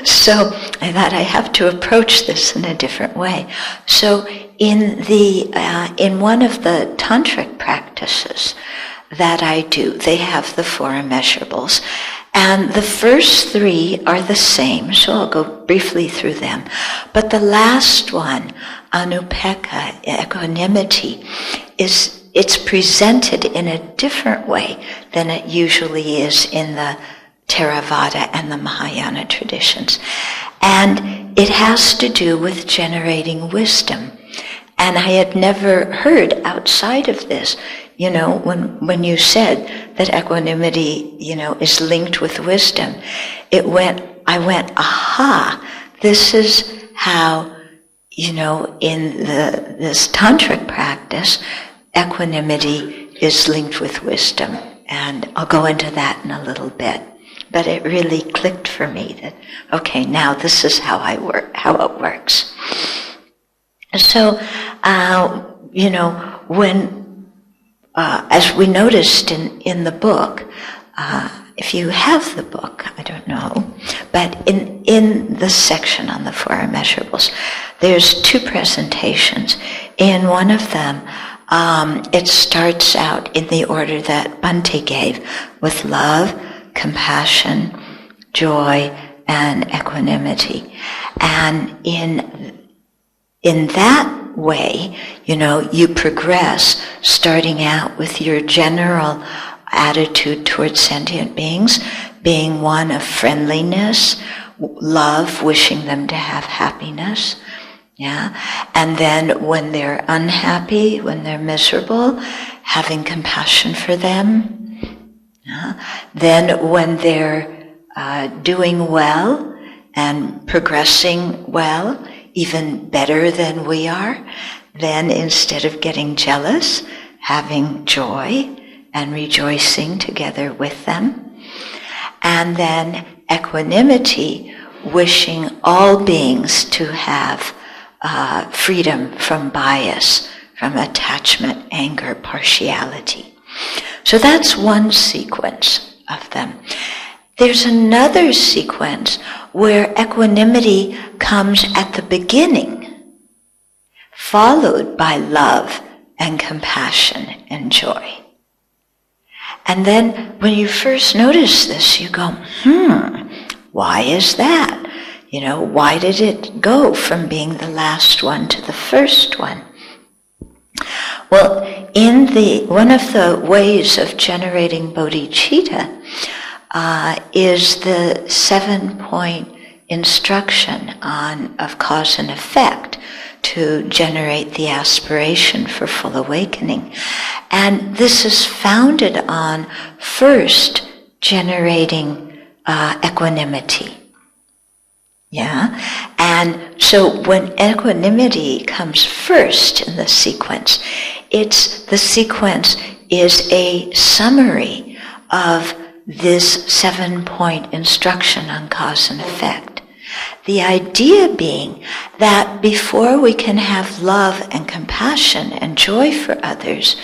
So I thought I have to approach this in a different way. So in one of the tantric practices that I do, they have the Four Immeasurables. And the first three are the same, so I'll go briefly through them. But the last one, anupekkha, equanimity, it's presented in a different way than it usually is in the Theravada and the Mahayana traditions. And it has to do with generating wisdom. And I had never heard outside of this, when you said that equanimity, is linked with wisdom, I went, aha, this is how, in this tantric practice, equanimity is linked with wisdom. And I'll go into that in a little bit. But it really clicked for me that, okay, now this is how it works. So, as we noticed in the book, if you have the book, I don't know, but in the section on the Four Immeasurables, there's two presentations. In one of them, it starts out in the order that Bhante gave, with love, compassion, joy, and equanimity. And in that way, you progress, starting out with your general attitude towards sentient beings, being one of friendliness, love, wishing them to have happiness, and then when they're unhappy, when they're miserable, having compassion for them, then when they're doing well and progressing well, even better than we are, then instead of getting jealous, having joy and rejoicing together with them. And then equanimity, wishing all beings to have freedom from bias, from attachment, anger, partiality. So that's one sequence of them. There's another sequence where equanimity comes at the beginning, followed by love and compassion and joy. And then when you first notice this, you go, why is that? Why did it go from being the last one to the first one? Well, one of the ways of generating bodhicitta is the 7-point instruction of cause and effect to generate the aspiration for full awakening. And this is founded on first generating equanimity. And so when equanimity comes first in the sequence, the sequence is a summary of this 7-point instruction on cause and effect. The idea being that before we can have love and compassion and joy for others,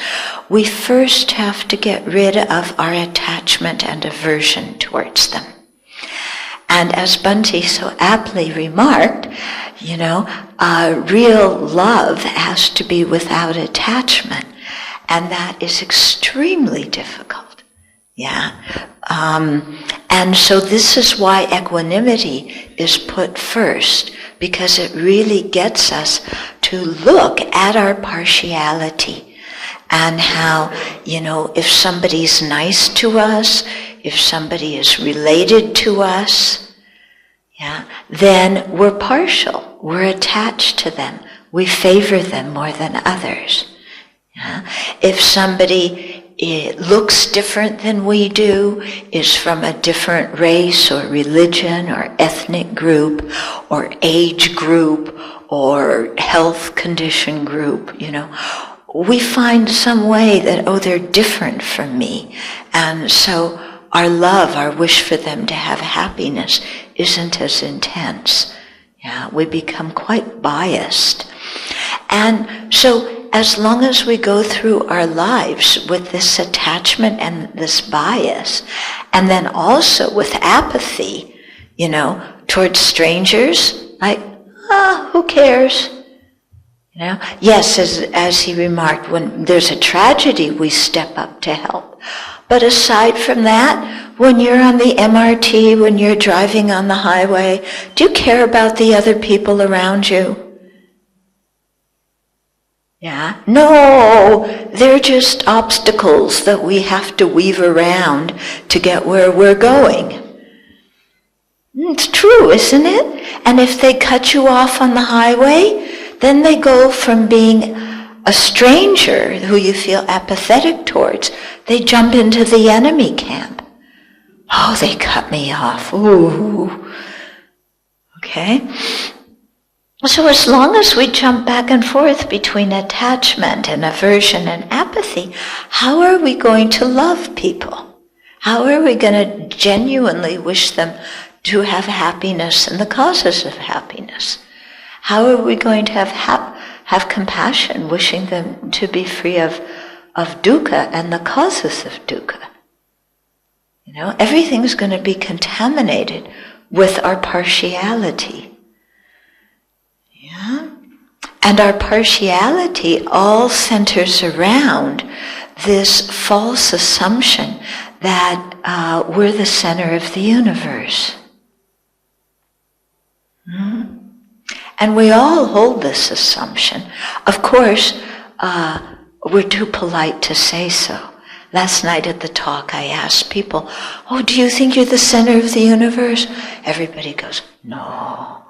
we first have to get rid of our attachment and aversion towards them. And as Bhante so aptly remarked, real love has to be without attachment, and that is extremely difficult. And so this is why equanimity is put first, because it really gets us to look at our partiality and how, if somebody's nice to us, if somebody is related to us, then we're partial, we're attached to them, we favor them more than others. If somebody it looks different than we do, is from a different race or religion or ethnic group or age group or health condition group, we find some way that, they're different from me. And so our love, our wish for them to have happiness isn't as intense. Yeah, we become quite biased. And so as long as we go through our lives with this attachment and this bias, and then also with apathy, towards strangers, like, who cares? Yes, as he remarked, when there's a tragedy, we step up to help. But aside from that, when you're on the MRT, when you're driving on the highway, do you care about the other people around you? Yeah? No, they're just obstacles that we have to weave around to get where we're going. It's true, isn't it? And if they cut you off on the highway, then they go from being a stranger who you feel apathetic towards, they jump into the enemy camp. Oh, they cut me off. Ooh. Okay? So as long as we jump back and forth between attachment and aversion and apathy, how are we going to love people? How are we going to genuinely wish them to have happiness and the causes of happiness? How are we going to have compassion, wishing them to be free of dukkha and the causes of dukkha? Everything's going to be contaminated with our partiality. Yeah? And our partiality all centers around this false assumption that we're the center of the universe. And we all hold this assumption. Of course, we're too polite to say so. Last night at the talk, I asked people, do you think you're the center of the universe? Everybody goes, no.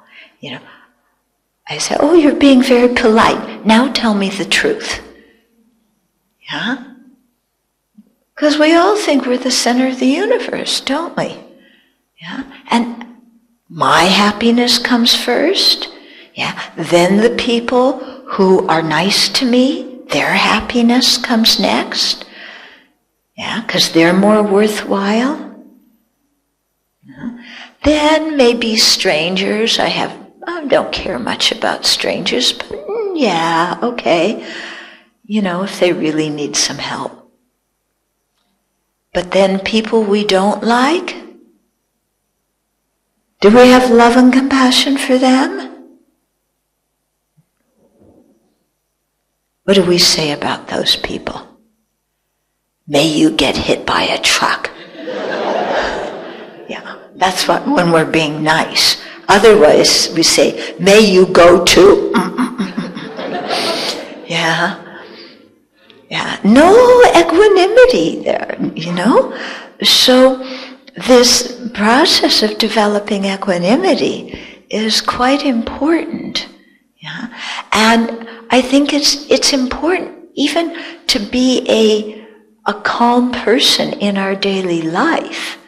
I said, you're being very polite. Now tell me the truth. Yeah? Because we all think we're the center of the universe, don't we? Yeah? And my happiness comes first. Yeah? Then the people who are nice to me, their happiness comes next. Yeah? Because they're more worthwhile. Yeah? Then maybe strangers. I don't care much about strangers, but yeah, okay. If they really need some help. But then people we don't like, do we have love and compassion for them? What do we say about those people? May you get hit by a truck. Yeah, that's when we're being nice. Otherwise, we say, may you go to. Yeah. Yeah. No equanimity there, So this process of developing equanimity is quite important. Yeah. And I think it's important even to be a calm person in our daily life.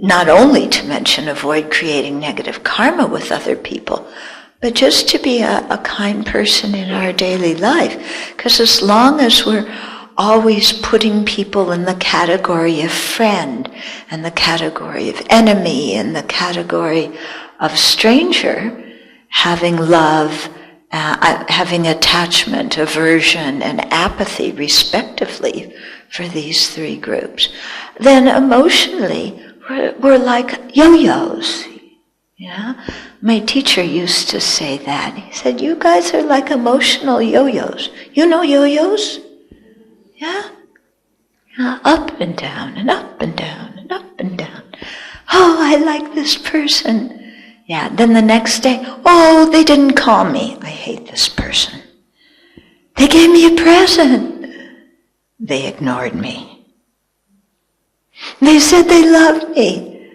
Not only to mention avoid creating negative karma with other people, but just to be a kind person in our daily life. Because as long as we're always putting people in the category of friend, and the category of enemy, and the category of stranger, having love, having attachment, aversion, and apathy, respectively, for these three groups, then emotionally, we're like yo-yos. Yeah? My teacher used to say that. He said, you guys are like emotional yo-yos. You know yo-yos? Yeah? Up and down, and up and down, and up and down. Oh, I like this person. Yeah, then the next day, they didn't call me. I hate this person. They gave me a present. They ignored me. They said they loved me.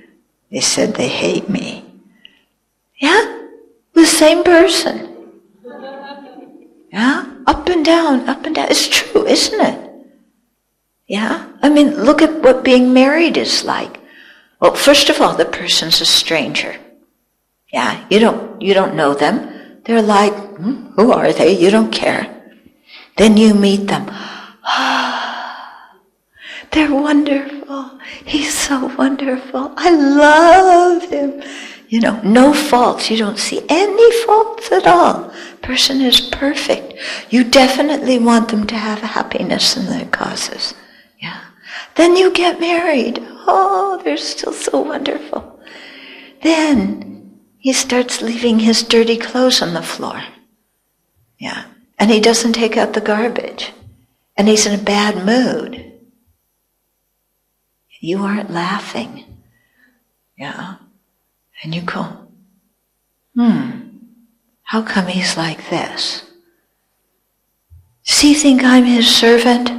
They said they hate me. Yeah? The same person. Yeah? Up and down, up and down. It's true, isn't it? Yeah? I mean, look at what being married is like. Well, first of all, the person's a stranger. Yeah, you don't know them. They're like, who are they? You don't care. Then you meet them. They're wonderful. He's so wonderful. I love him. No faults. You don't see any faults at all. Person is perfect. You definitely want them to have happiness in their causes. Yeah. Then you get married. Oh, they're still so wonderful. Then he starts leaving his dirty clothes on the floor. Yeah. And he doesn't take out the garbage. And he's in a bad mood. You aren't laughing. Yeah. And you go, how come he's like this? Does he think I'm his servant?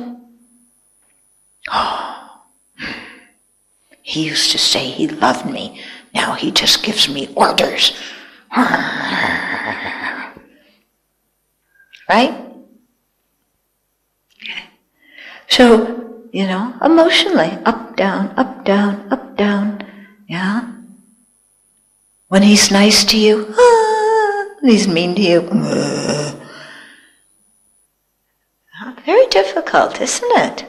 Oh, he used to say he loved me. Now he just gives me orders. Right? Okay. So, emotionally, up, down, up, down, up, down. Yeah? When he's nice to you, when he's mean to you, very difficult, isn't it?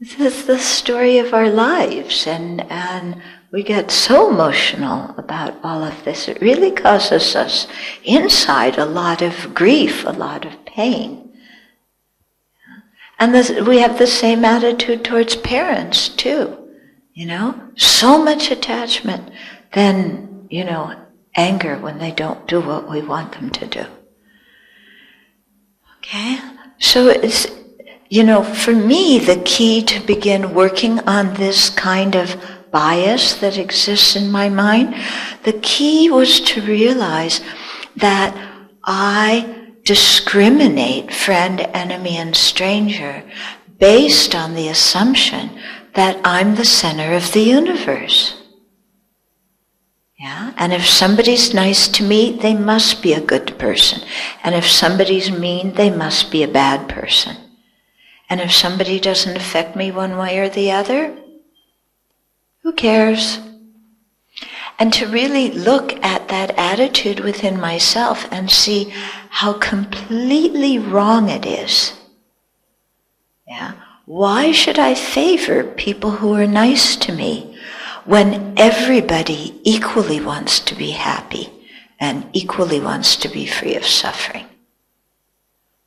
This is the story of our lives, and we get so emotional about all of this. It really causes us inside a lot of grief, a lot of pain. And we have the same attitude towards parents, too. So much attachment, then, anger when they don't do what we want them to do. Okay? So it's, for me, the key to begin working on this kind of bias that exists in my mind, the key was to realize that I discriminate friend, enemy, and stranger based on the assumption that I'm the center of the universe. Yeah? And if somebody's nice to me, they must be a good person. And if somebody's mean, they must be a bad person. And if somebody doesn't affect me one way or the other, who cares? And to really look at that attitude within myself and see how completely wrong it is. Yeah? Why should I favor people who are nice to me when everybody equally wants to be happy and equally wants to be free of suffering?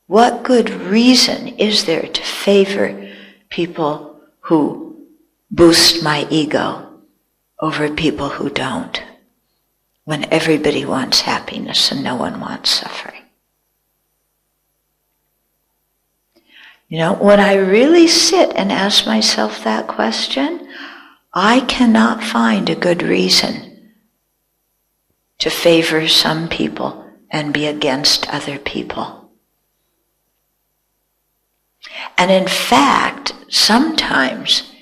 What good reason is there to favor people who boost my ego over people who don't, when everybody wants happiness and no one wants suffering? When I really sit and ask myself that question, I cannot find a good reason to favor some people and be against other people. And in fact, sometimes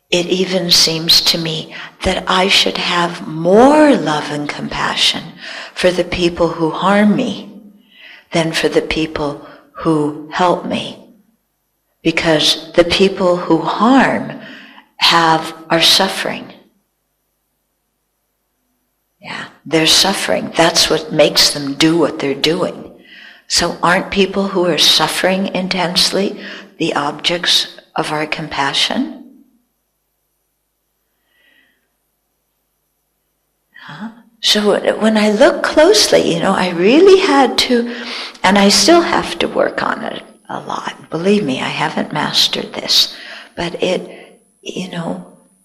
it even seems to me that I should have more love and compassion for the people who harm me than for the people who help me. Because the people who harm are suffering. Yeah, they're suffering. That's what makes them do what they're doing. So aren't people who are suffering intensely the objects of our compassion? So when I look closely, I really had to, and I still have to work on it a lot. Believe me, I haven't mastered this. But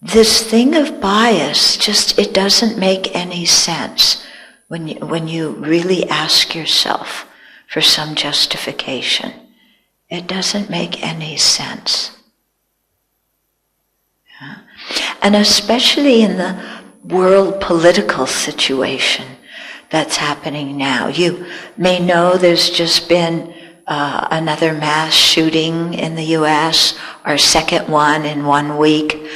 this thing of bias, it doesn't make any sense when you really ask yourself for some justification. It doesn't make any sense. Yeah? And especially in the world political situation that's happening now. You may know there's just been another mass shooting in the U.S., our second one in 1 week,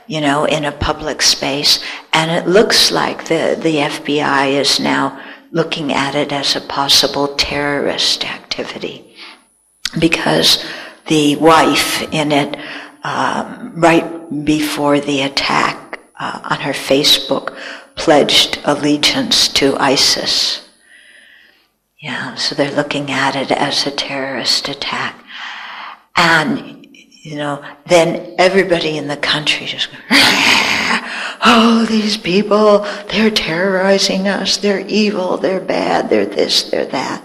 in a public space. And it looks like the FBI is now looking at it as a possible terrorist activity, because the wife in it right before the attack on her Facebook, pledged allegiance to ISIS. Yeah, so they're looking at it as a terrorist attack. And, then everybody in the country just goes, oh, these people, they're terrorizing us, they're evil, they're bad, they're this, they're that.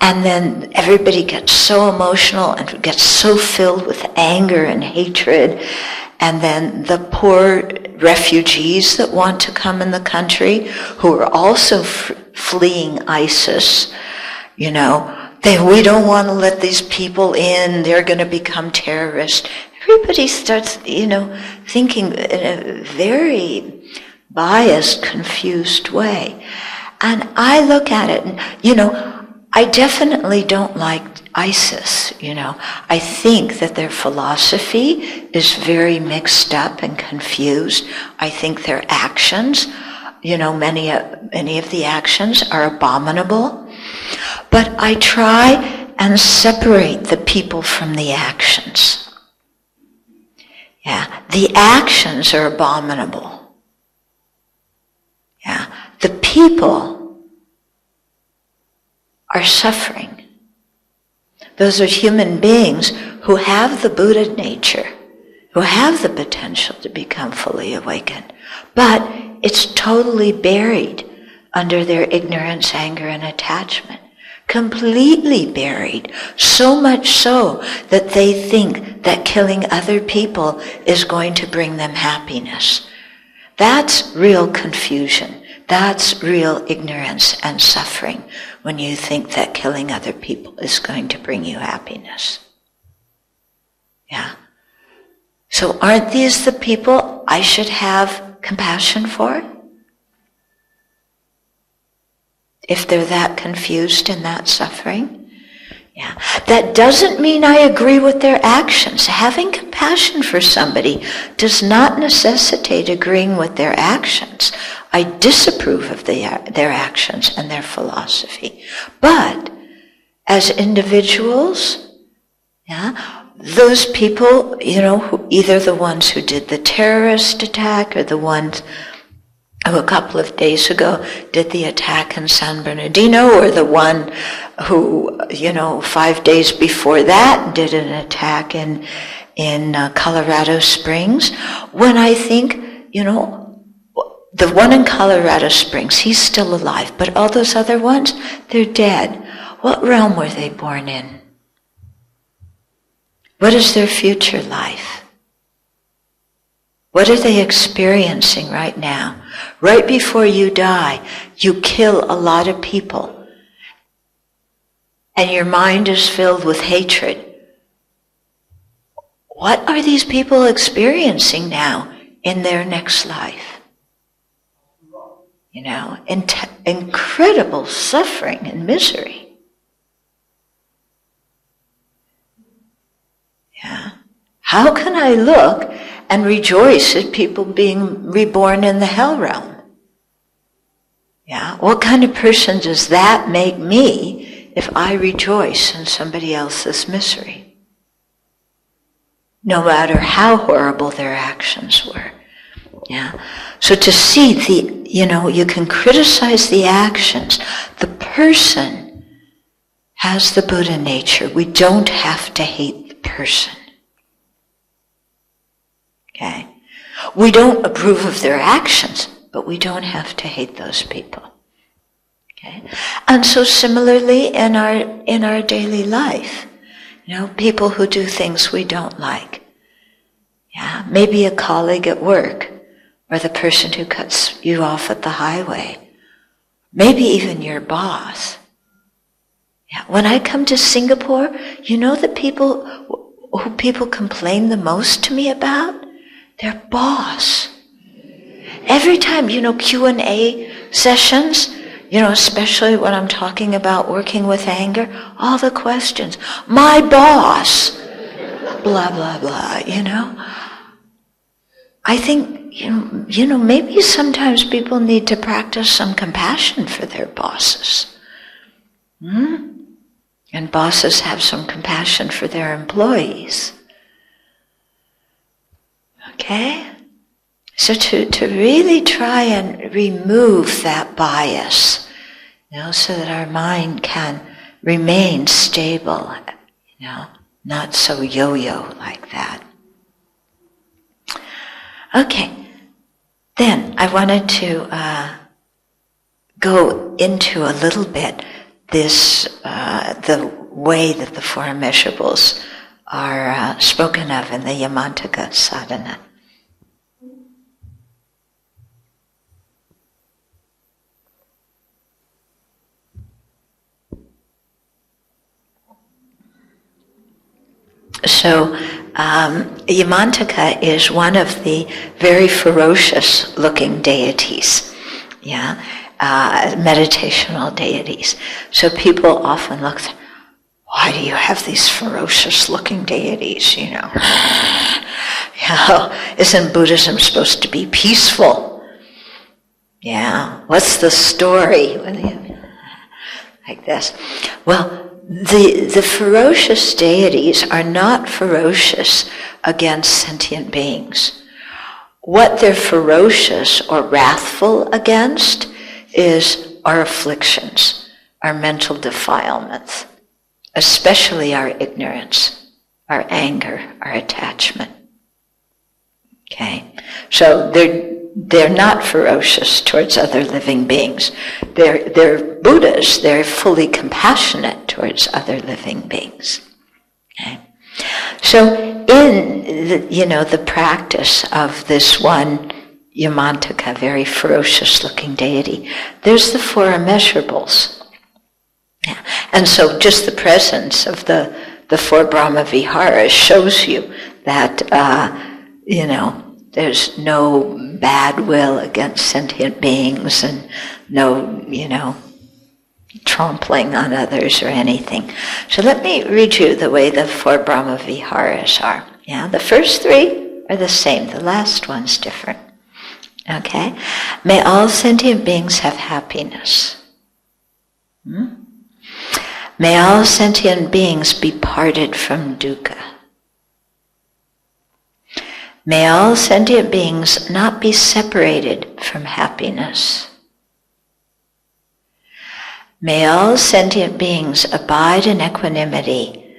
And then everybody gets so emotional and gets so filled with anger and hatred. And then the poor refugees that want to come in the country, who are also fleeing ISIS, we don't want to let these people in, they're going to become terrorists. Everybody starts, thinking in a very biased, confused way. And I look at it and, I definitely don't like ISIS, I think that their philosophy is very mixed up and confused. I think their actions, many of the actions are abominable. But I try and separate the people from the actions. Yeah, the actions are abominable. Yeah, the people are suffering. Those are human beings who have the Buddha nature, who have the potential to become fully awakened, but it's totally buried under their ignorance, anger, and attachment. Completely buried, so much so that they think that killing other people is going to bring them happiness. That's real confusion. That's real ignorance and suffering when you think that killing other people is going to bring you happiness. Yeah. So aren't these the people I should have compassion for? If they're that confused and that suffering? Yeah. That doesn't mean I agree with their actions. Having compassion for somebody does not necessitate agreeing with their actions. I disapprove of their actions and their philosophy. But as individuals, those people, who, either the ones who did the terrorist attack or the ones who a couple of days ago did the attack in San Bernardino, or the one who, 5 days before that did an attack in Colorado Springs, when I think, the one in Colorado Springs, he's still alive, but all those other ones, they're dead. What realm were they born in? What is their future life? What are they experiencing right now? Right before you die, you kill a lot of people, and your mind is filled with hatred. What are these people experiencing now in their next life? Incredible suffering and misery. Yeah. How can I look and rejoice at people being reborn in the hell realm? Yeah. What kind of person does that make me if I rejoice in somebody else's misery? No matter how horrible their actions were. Yeah. So to see you can criticize the actions. The person has the Buddha nature. We don't have to hate the person. Okay? We don't approve of their actions, but we don't have to hate those people. Okay? And so similarly in our daily life, people who do things we don't like. Yeah, maybe a colleague at work, or the person who cuts you off at the highway. Maybe even your boss. Yeah. When I come to Singapore, the people who people complain the most to me about? Their boss. Every time, Q&A sessions, especially when I'm talking about working with anger, all the questions. My boss. Blah, blah, blah, I think, maybe sometimes people need to practice some compassion for their bosses. And bosses have some compassion for their employees. Okay? So to really try and remove that bias, so that our mind can remain stable, not so yo-yo like that. Okay, then I wanted to go into a little bit this, the way that the Four Immeasurables are spoken of in the Yamantaka sadhana. So, Yamantaka is one of the very ferocious looking deities, meditational deities. So people often look, why do you have these ferocious looking deities, Isn't Buddhism supposed to be peaceful? Yeah, what's the story? Like this. Well, the ferocious deities are not ferocious against sentient beings. What they're ferocious or wrathful against is our afflictions, our mental defilements, especially our ignorance, our anger, our attachment. Okay? So they're not ferocious towards other living beings. They're Buddhas. They're fully compassionate towards other living beings. Okay? So in the practice of this one Yamantaka, very ferocious looking deity, there's the Four Immeasurables. Yeah. And so just the presence of the four Brahma Viharas shows you that there's no bad will against sentient beings and no, trampling on others or anything. So let me read you the way the four Brahma Viharas are. Yeah, the first three are the same. The last one's different. Okay? May all sentient beings have happiness. May all sentient beings be parted from dukkha. May all sentient beings not be separated from happiness. May all sentient beings abide in equanimity,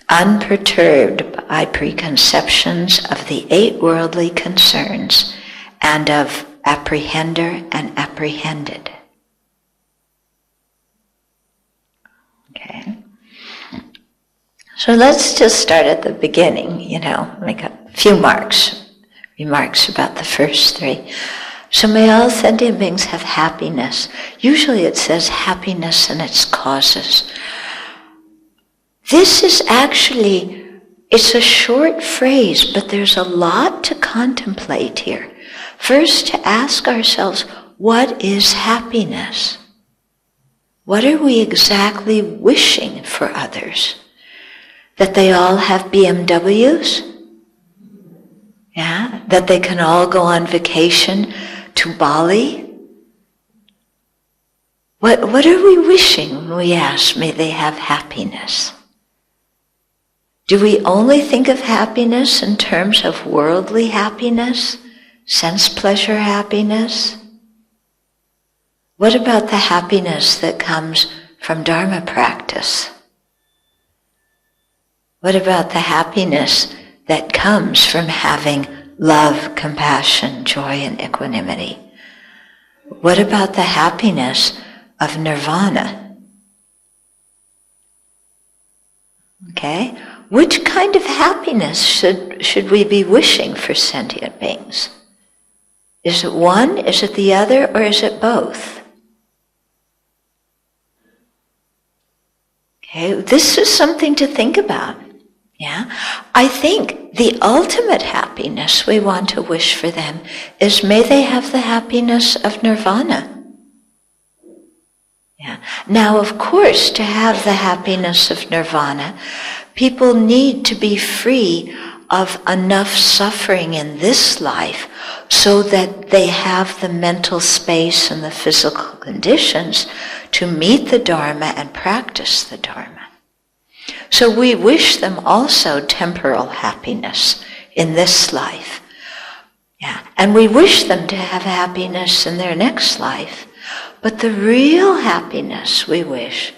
unperturbed by preconceptions of the 8 worldly concerns and of apprehender and apprehended. Okay. So let's just start at the beginning, make a few remarks about the first 3. So may all sentient beings have happiness. Usually it says happiness and its causes. This is actually, it's a short phrase, but there's a lot to contemplate here. First, to ask ourselves, what is happiness? What are we exactly wishing for others? That they all have BMWs? Yeah? That they can all go on vacation to Bali? What are we wishing when we ask, may they have happiness? Do we only think of happiness in terms of worldly happiness? Sense pleasure happiness? What about the happiness that comes from Dharma practice? What about the happiness that comes from having love, compassion, joy, and equanimity? What about the happiness of nirvana? Okay? Which kind of happiness should we be wishing for sentient beings? Is it one, is it the other, or is it both? Okay, this is something to think about. Yeah? I think the ultimate happiness we want to wish for them is may they have the happiness of nirvana. Yeah. Now, of course, to have the happiness of nirvana, people need to be free of enough suffering in this life so that they have the mental space and the physical conditions to meet the Dharma and practice the Dharma. So we wish them also temporal happiness in this life, Yeah, and we wish them to have happiness in their next life. But the real happiness we wish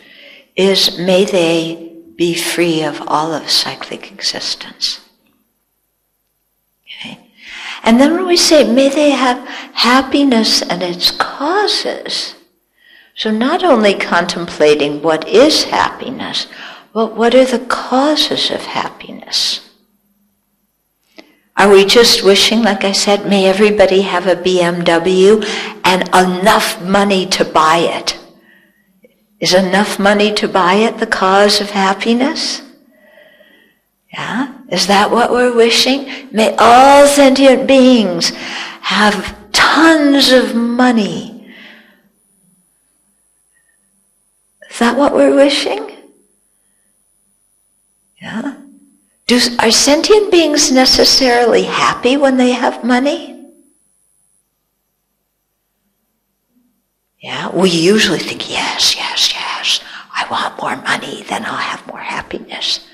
is, may they be free of all of cyclic existence. Okay? And then when we say, may they have happiness and its causes, so not only contemplating what is happiness, but what are the causes of happiness? Are we just wishing, like I said, may everybody have a BMW and enough money to buy it? Is enough money to buy it the cause of happiness? Yeah? Is that what we're wishing? May all sentient beings have tons of money. Is that what we're wishing? Yeah? Are sentient beings necessarily happy when they have money? Yeah, we usually think, yes, I want more money, then I'll have more happiness.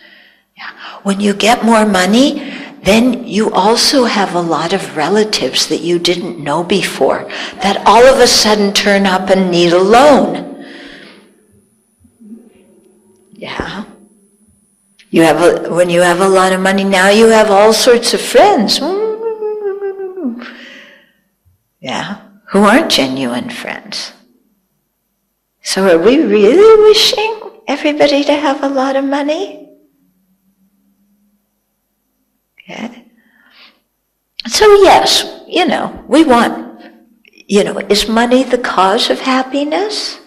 Yeah. When you get more money, then you also have a lot of relatives that you didn't know before that all of a sudden turn up and need a loan. Yeah. When you have a lot of money, now you have all sorts of friends. Yeah, who aren't genuine friends. So are we really wishing everybody to have a lot of money? Okay. So yes, we want, is money the cause of happiness?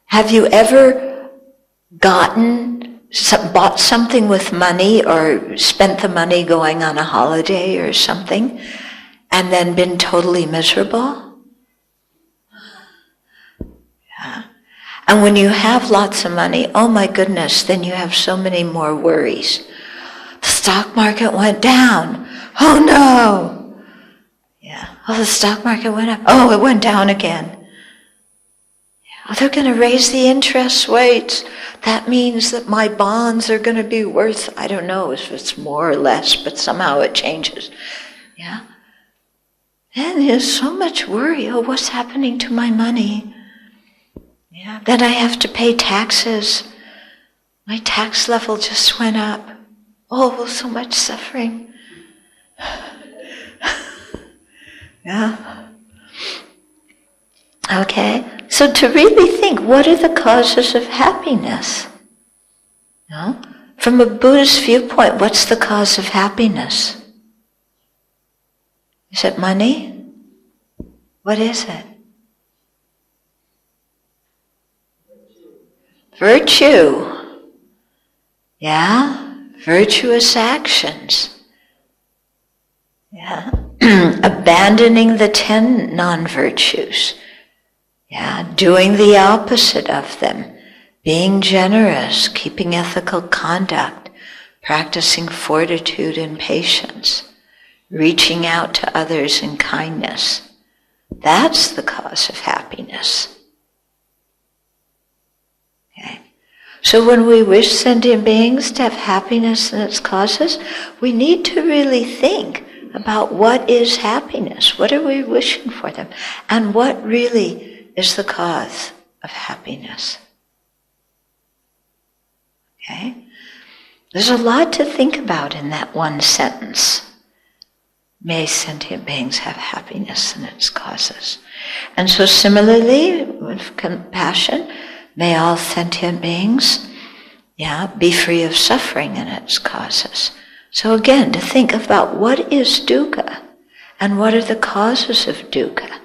Have you ever bought something with money or spent the money going on a holiday or something and then been totally miserable? Yeah. And when you have lots of money, oh my goodness, then you have so many more worries. The stock market went down. Oh no! Yeah. Oh, the stock market went up. Oh, it went down again. Oh, they're going to raise the interest rates. That means that my bonds are going to be worth, I don't know if it's more or less, but somehow it changes. Yeah? And there's so much worry. Oh, what's happening to my money? Yeah. Then I have to pay taxes. My tax level just went up. Oh, so much suffering. Yeah. Okay, so to really think, what are the causes of happiness? No? From a Buddhist viewpoint, what's the cause of happiness? Is it money? What is it? Virtue. Yeah, virtuous actions. Yeah, abandoning the 10 non-virtues. Yeah, doing the opposite of them, being generous, keeping ethical conduct, practicing fortitude and patience, reaching out to others in kindness. That's the cause of happiness. Okay. So when we wish sentient beings to have happiness and its causes, we need to really think about what is happiness, what are we wishing for them, and what really is the cause of happiness. Okay? There's a lot to think about in that one sentence. May sentient beings have happiness and its causes. And so similarly, with compassion, may all sentient beings, be free of suffering and its causes. So again, to think about what is dukkha and what are the causes of dukkha,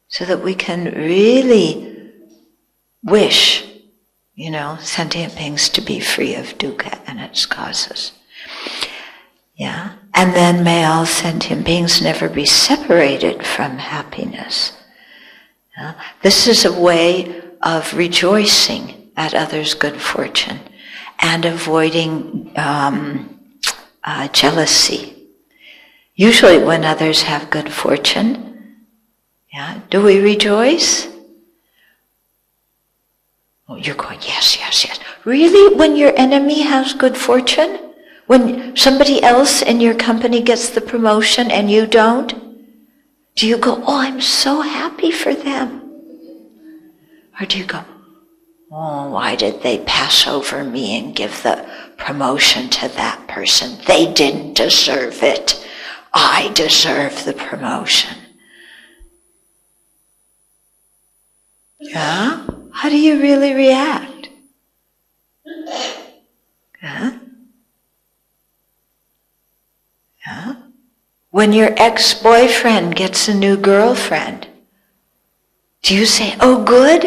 so that we can really wish, sentient beings to be free of dukkha and its causes. Yeah? And then may all sentient beings never be separated from happiness. Yeah? This is a way of rejoicing at others' good fortune and avoiding jealousy. Usually when others have good fortune, do we rejoice? Oh, you're going, yes. Really? When your enemy has good fortune? When somebody else in your company gets the promotion and you don't, do you go, oh, I'm so happy for them? Or do you go, oh, why did they pass over me and give the promotion to that person? They didn't deserve it. I deserve the promotion. Yeah? How do you really react? Yeah? Yeah? When your ex-boyfriend gets a new girlfriend, do you say, oh, good?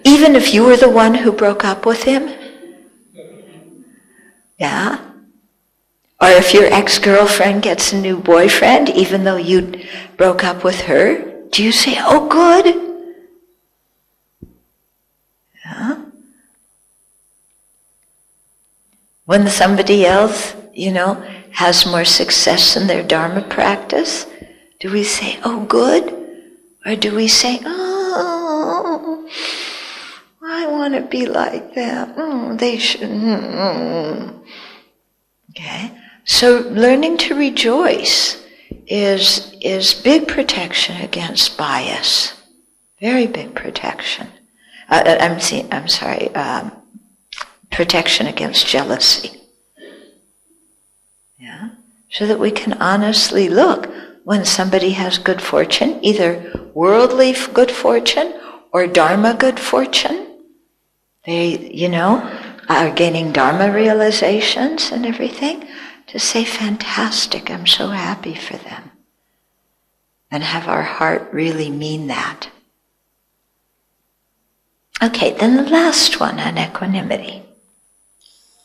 Even if you were the one who broke up with him? Yeah? Or if your ex-girlfriend gets a new boyfriend, even though you broke up with her, do you say, oh, good? Yeah? When somebody else, has more success in their Dharma practice, do we say, oh, good? Or do we say, oh, I want to be like that. Oh, they should. Okay? So learning to rejoice is big protection against bias. Very big protection. Protection against jealousy. Yeah? So that we can honestly look when somebody has good fortune, either worldly good fortune or Dharma good fortune. They, are gaining Dharma realizations and everything, to say, fantastic, I'm so happy for them. And have our heart really mean that. Okay, then the last one on equanimity.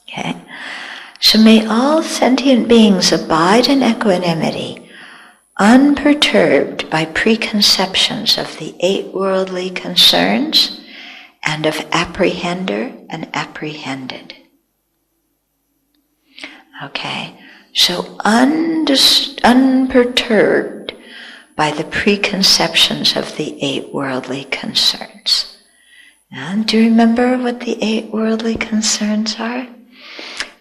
Okay? So may all sentient beings abide in equanimity, unperturbed by preconceptions of the 8 worldly concerns and of apprehender and apprehended. Okay, so unperturbed by the preconceptions of the 8 worldly concerns. And do you remember what the 8 worldly concerns are?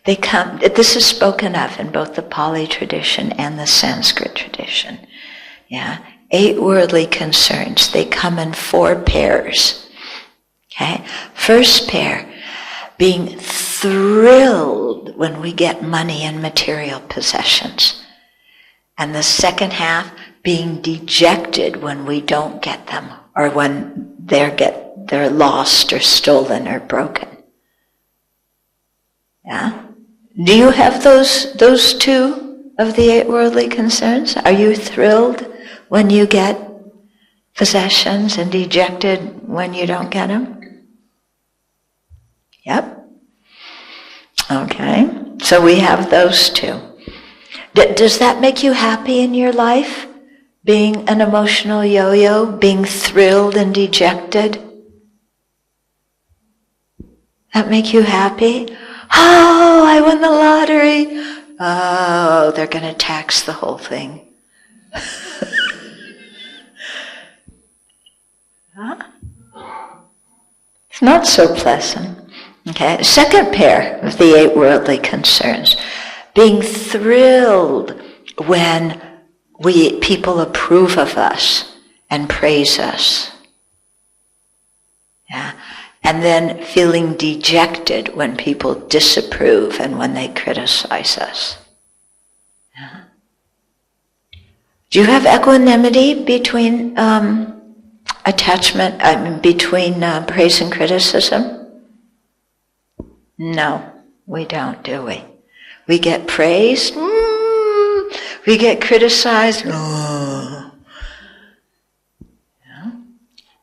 They come, this is spoken of in both the Pali tradition and the Sanskrit tradition. Yeah, 8 worldly concerns. They come in 4 pairs. Okay, first pair, being thrilled when we get money and material possessions. And the second half, being dejected when we don't get them, or when they're lost or stolen or broken. Yeah? Do you have those 2 of the 8 worldly concerns? Are you thrilled when you get possessions and dejected when you don't get them? Yep. Okay. So we have those 2. Does that make you happy in your life? Being an emotional yo-yo, being thrilled and dejected? That make you happy? Oh, I won the lottery. Oh, they're going to tax the whole thing. Huh? It's not so pleasant. Okay, second pair of the 8 worldly concerns. Being thrilled when people approve of us and praise us. Yeah. And then feeling dejected when people disapprove and when they criticize us. Yeah. Do you have equanimity between between praise and criticism? No, we don't, do we? We get praised, we get criticized, Yeah.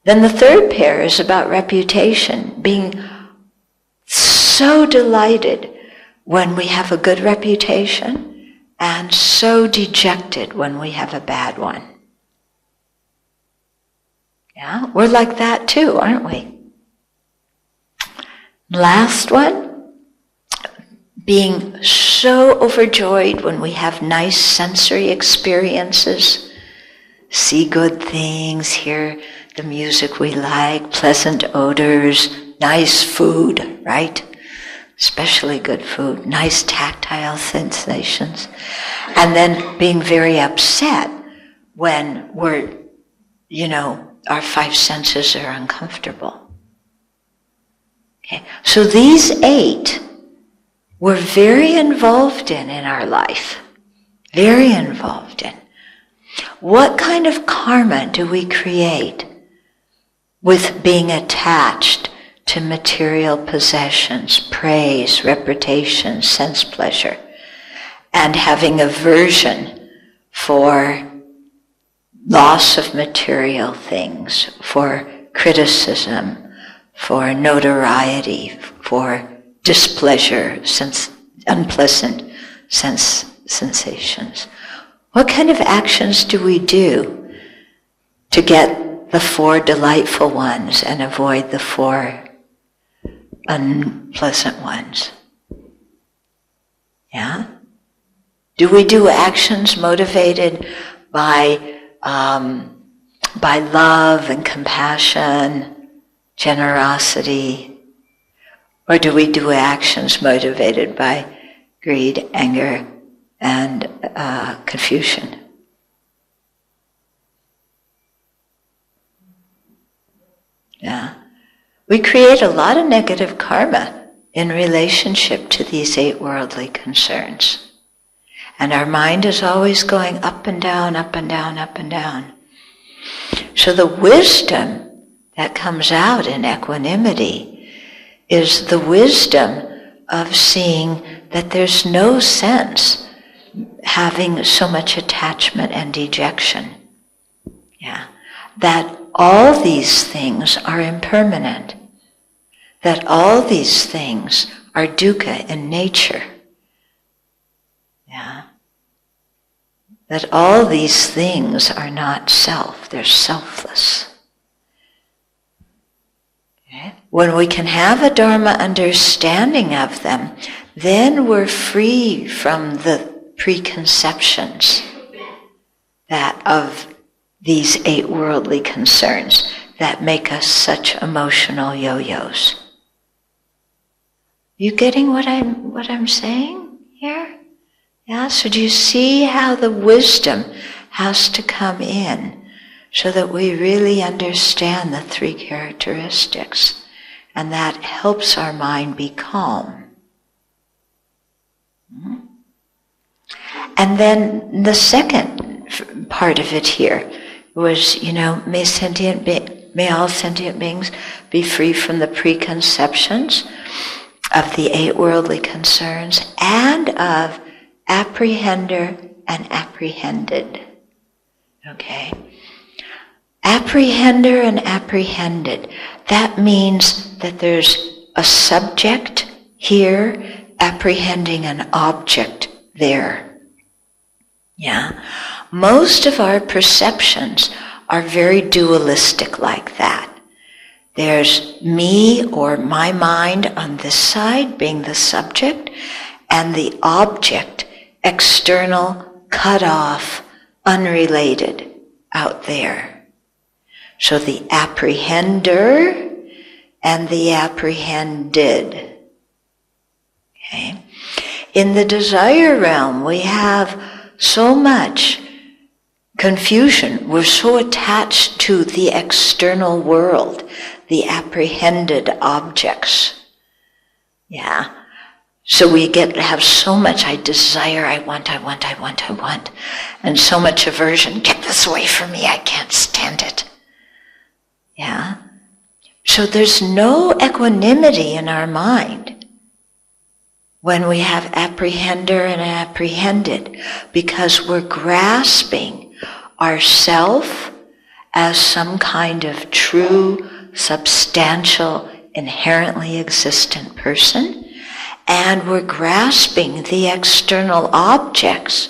Then the third pair is about reputation, being so delighted when we have a good reputation and so dejected when we have a bad one. Yeah, we're like that too, aren't we? Last one, being so overjoyed when we have nice sensory experiences, see good things, hear the music we like, pleasant odors, nice food, right? especially good food, nice tactile sensations, and then being very upset when we're, our five senses are uncomfortable. Okay, so these 8 we're very involved in our life, very involved in. What kind of karma do we create with being attached to material possessions, praise, reputation, sense pleasure, and having aversion for loss of material things, for criticism, for notoriety, for displeasure, unpleasant sensations? What kind of actions do we do to get the 4 delightful ones and avoid the 4 unpleasant ones? Yeah? Do we do actions motivated by love and compassion, generosity? Or do we do actions motivated by greed, anger, and confusion? Yeah. We create a lot of negative karma in relationship to these 8 worldly concerns. And our mind is always going up and down, up and down, up and down. So the wisdom that comes out in equanimity is the wisdom of seeing that there's no sense having so much attachment and dejection. Yeah. That all these things are impermanent. That all these things are dukkha in nature. Yeah. That all these things are not self, they're selfless. When we can have a Dharma understanding of them, then we're free from the preconceptions of these 8 worldly concerns that make us such emotional yo-yos. You getting what I'm saying here? Yeah, so do you see how the wisdom has to come in so that we really understand the 3 characteristics? And that helps our mind be calm. And then the second part of it here was, may all sentient beings be free from the preconceptions of the 8 worldly concerns and of apprehender and apprehended. Okay? Apprehender and apprehended. That means that there's a subject here apprehending an object there. Yeah. Most of our perceptions are very dualistic like that. There's me or my mind on this side being the subject, and the object, external, cut off, unrelated, out there. So the apprehender and the apprehended. Okay. In the desire realm, we have so much confusion. We're so attached to the external world, the apprehended objects. Yeah. So we have so much I desire, I want, and so much aversion. Get this away from me, I can't stand it. Yeah? So there's no equanimity in our mind when we have apprehender and apprehended, because we're grasping ourself as some kind of true, substantial, inherently existent person, and we're grasping the external objects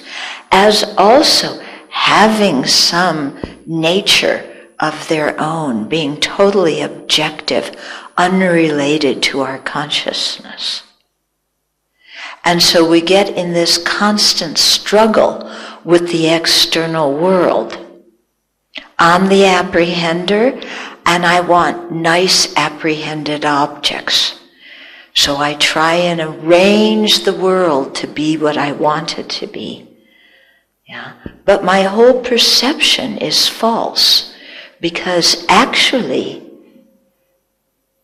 as also having some nature of their own, being totally objective, unrelated to our consciousness. And so we get in this constant struggle with the external world. I'm the apprehender, and I want nice apprehended objects. So I try and arrange the world to be what I want it to be. Yeah. But my whole perception is false, because actually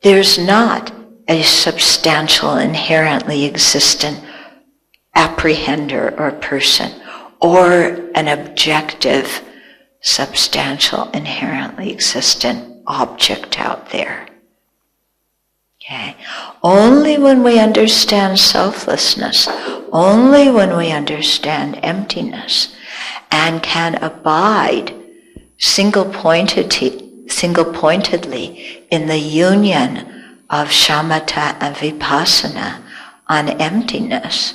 there's not a substantial, inherently existent apprehender or person, or an objective, substantial, inherently existent object out there. Okay. Only when we understand selflessness, only when we understand emptiness, and can abide single-pointedly in the union of shamatha and vipassana on emptiness,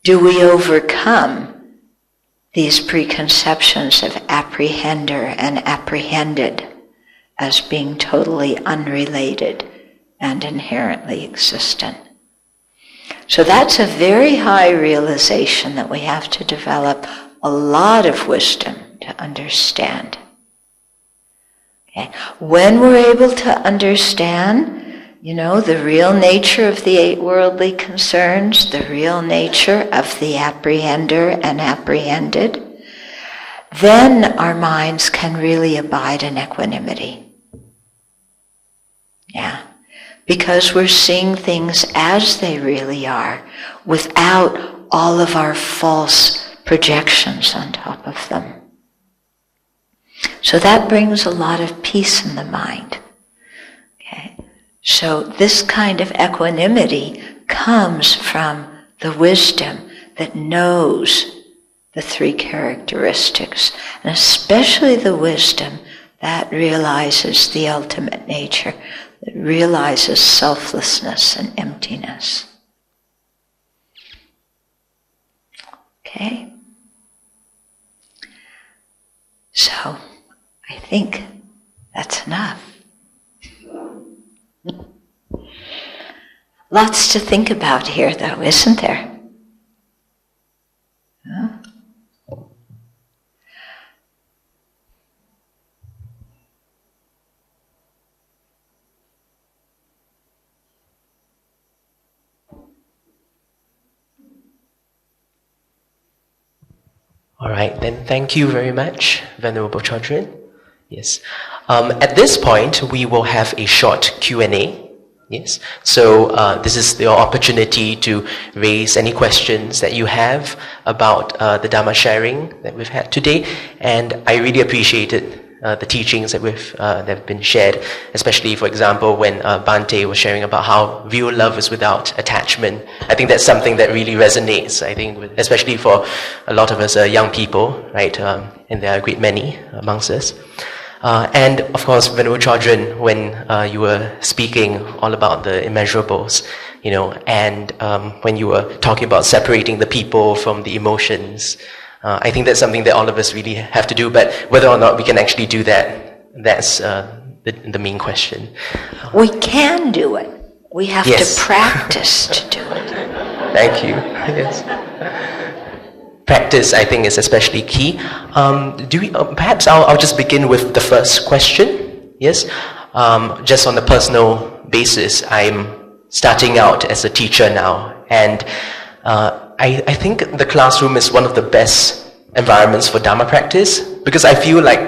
do we overcome these preconceptions of apprehender and apprehended as being totally unrelated and inherently existent. So that's a very high realization that we have to develop a lot of wisdom to understand. Okay. When we're able to understand, the real nature of the 8 worldly concerns, the real nature of the apprehender and apprehended, then our minds can really abide in equanimity. Yeah. Because we're seeing things as they really are, without all of our false projections on top of them. So that brings a lot of peace in the mind. Okay. So this kind of equanimity comes from the wisdom that knows the 3 characteristics, and especially the wisdom that realizes the ultimate nature, that realizes selflessness and emptiness. Okay? So, I think that's enough. Lots to think about here, though, isn't there? Huh? All right, then thank you very much, Venerable Chodron. Yes. At this point, we will have a short Q&A. Yes. So this is your opportunity to raise any questions that you have about the Dhamma sharing that we've had today. And I really appreciated the teachings that have been shared, especially, for example, when Bhante was sharing about how real love is without attachment. I think that's something that really resonates, I think, especially for a lot of us young people, right? And there are a great many amongst us. And of course, Venerable Chodron, when you were speaking all about the immeasurables, and when you were talking about separating the people from the emotions, I think that's something that all of us really have to do, but whether or not we can actually do that, that's the main question. We can do it. We have to practice to do it. Thank you. Yes. Practice, I think, is especially key. Perhaps I'll just begin with the first question. Yes. Just on a personal basis, I'm starting out as a teacher now, and I think the classroom is one of the best environments for Dhamma practice, because I feel like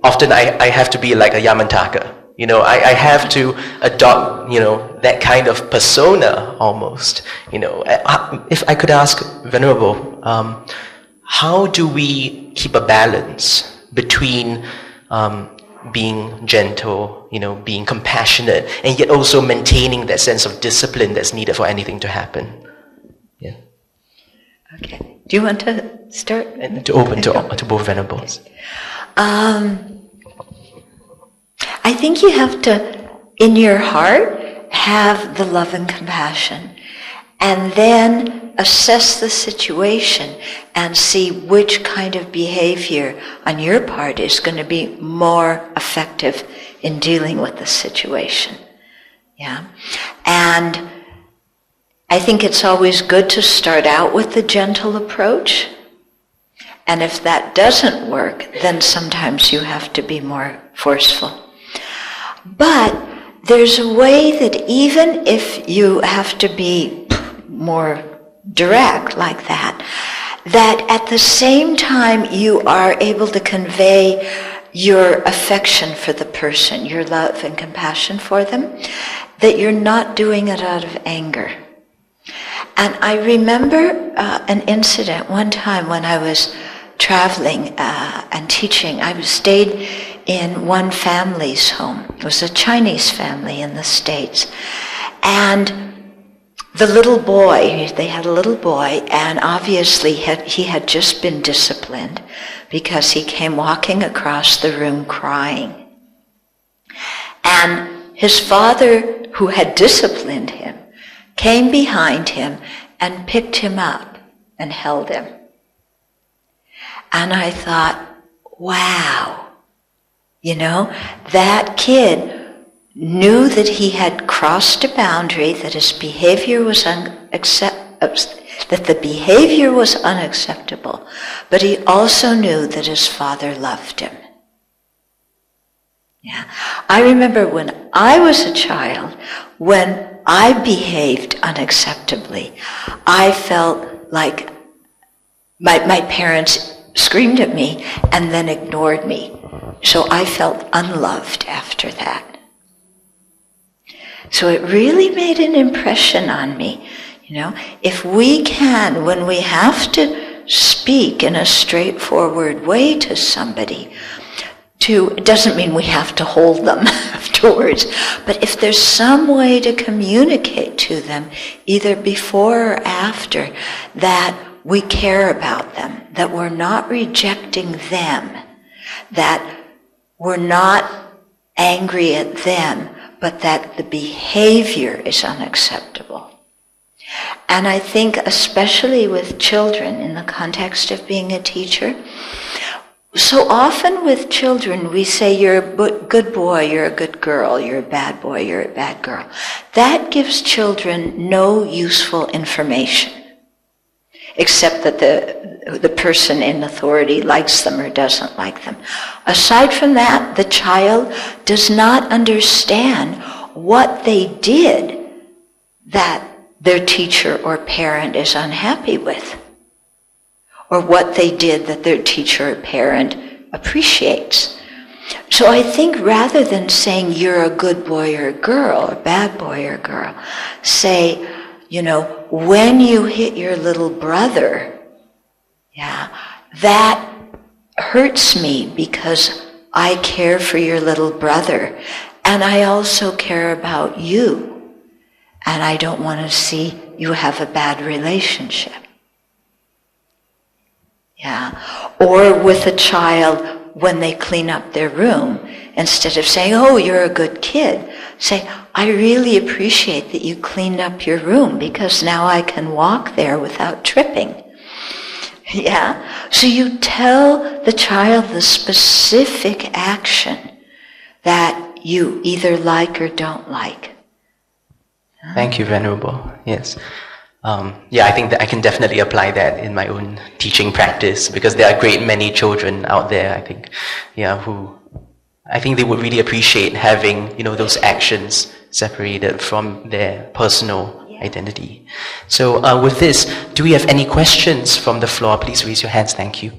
often I have to be like a Yamantaka. I have to adopt, that kind of persona almost. If I could ask Venerable, how do we keep a balance between being gentle, being compassionate, and yet also maintaining that sense of discipline that's needed for anything to happen? Yeah. Okay. Do you want to start? And to open to both Venerables. I think you have to, in your heart, have the love and compassion, and then assess the situation and see which kind of behavior on your part is going to be more effective in dealing with the situation. Yeah. And I think it's always good to start out with the gentle approach. And if that doesn't work, then sometimes you have to be more forceful. But there's a way that even if you have to be more direct like that, that at the same time you are able to convey your affection for the person, your love and compassion for them, that you're not doing it out of anger. And I remember an incident one time when I was traveling and teaching. I stayed in one family's home. It was a Chinese family in the States. And the little boy, they had a little boy, and obviously he had just been disciplined because he came walking across the room crying. And his father, who had disciplined him, came behind him and picked him up and held him. And I thought, wow, that kid knew that he had crossed a boundary, that his behavior was that the behavior was unacceptable, but he also knew that his father loved him. Yeah. I remember when I was a child, when I behaved unacceptably, I felt like my parents screamed at me and then ignored me. So I felt unloved after that. So it really made an impression on me. If we can, when we have to speak in a straightforward way to somebody, it doesn't mean we have to hold them afterwards, but if there's some way to communicate to them, either before or after, that we care about them, that we're not rejecting them, that we're not angry at them, but that the behavior is unacceptable. And I think especially with children, in the context of being a teacher, so often with children we say, you're a good boy, you're a good girl, you're a bad boy, you're a bad girl. That gives children no useful information, except that the person in authority likes them or doesn't like them. Aside from that, the child does not understand what they did that their teacher or parent is unhappy with, or what they did that their teacher or parent appreciates. So I think rather than saying you're a good boy or a girl, or bad boy or girl, say, when you hit your little brother, that hurts me because I care for your little brother, and I also care about you, and I don't want to see you have a bad relationship. Or with a child, when they clean up their room, instead of saying, oh, you're a good kid, say, I really appreciate that you cleaned up your room because now I can walk there without tripping. So you tell the child the specific action that you either like or don't like. Thank you, Venerable. Yes. I think that I can definitely apply that in my own teaching practice, because there are a great many children out there, I think, who I think they would really appreciate having, those actions separated from their personal identity. So with this, do we have any questions from the floor? Please raise your hands. Thank you.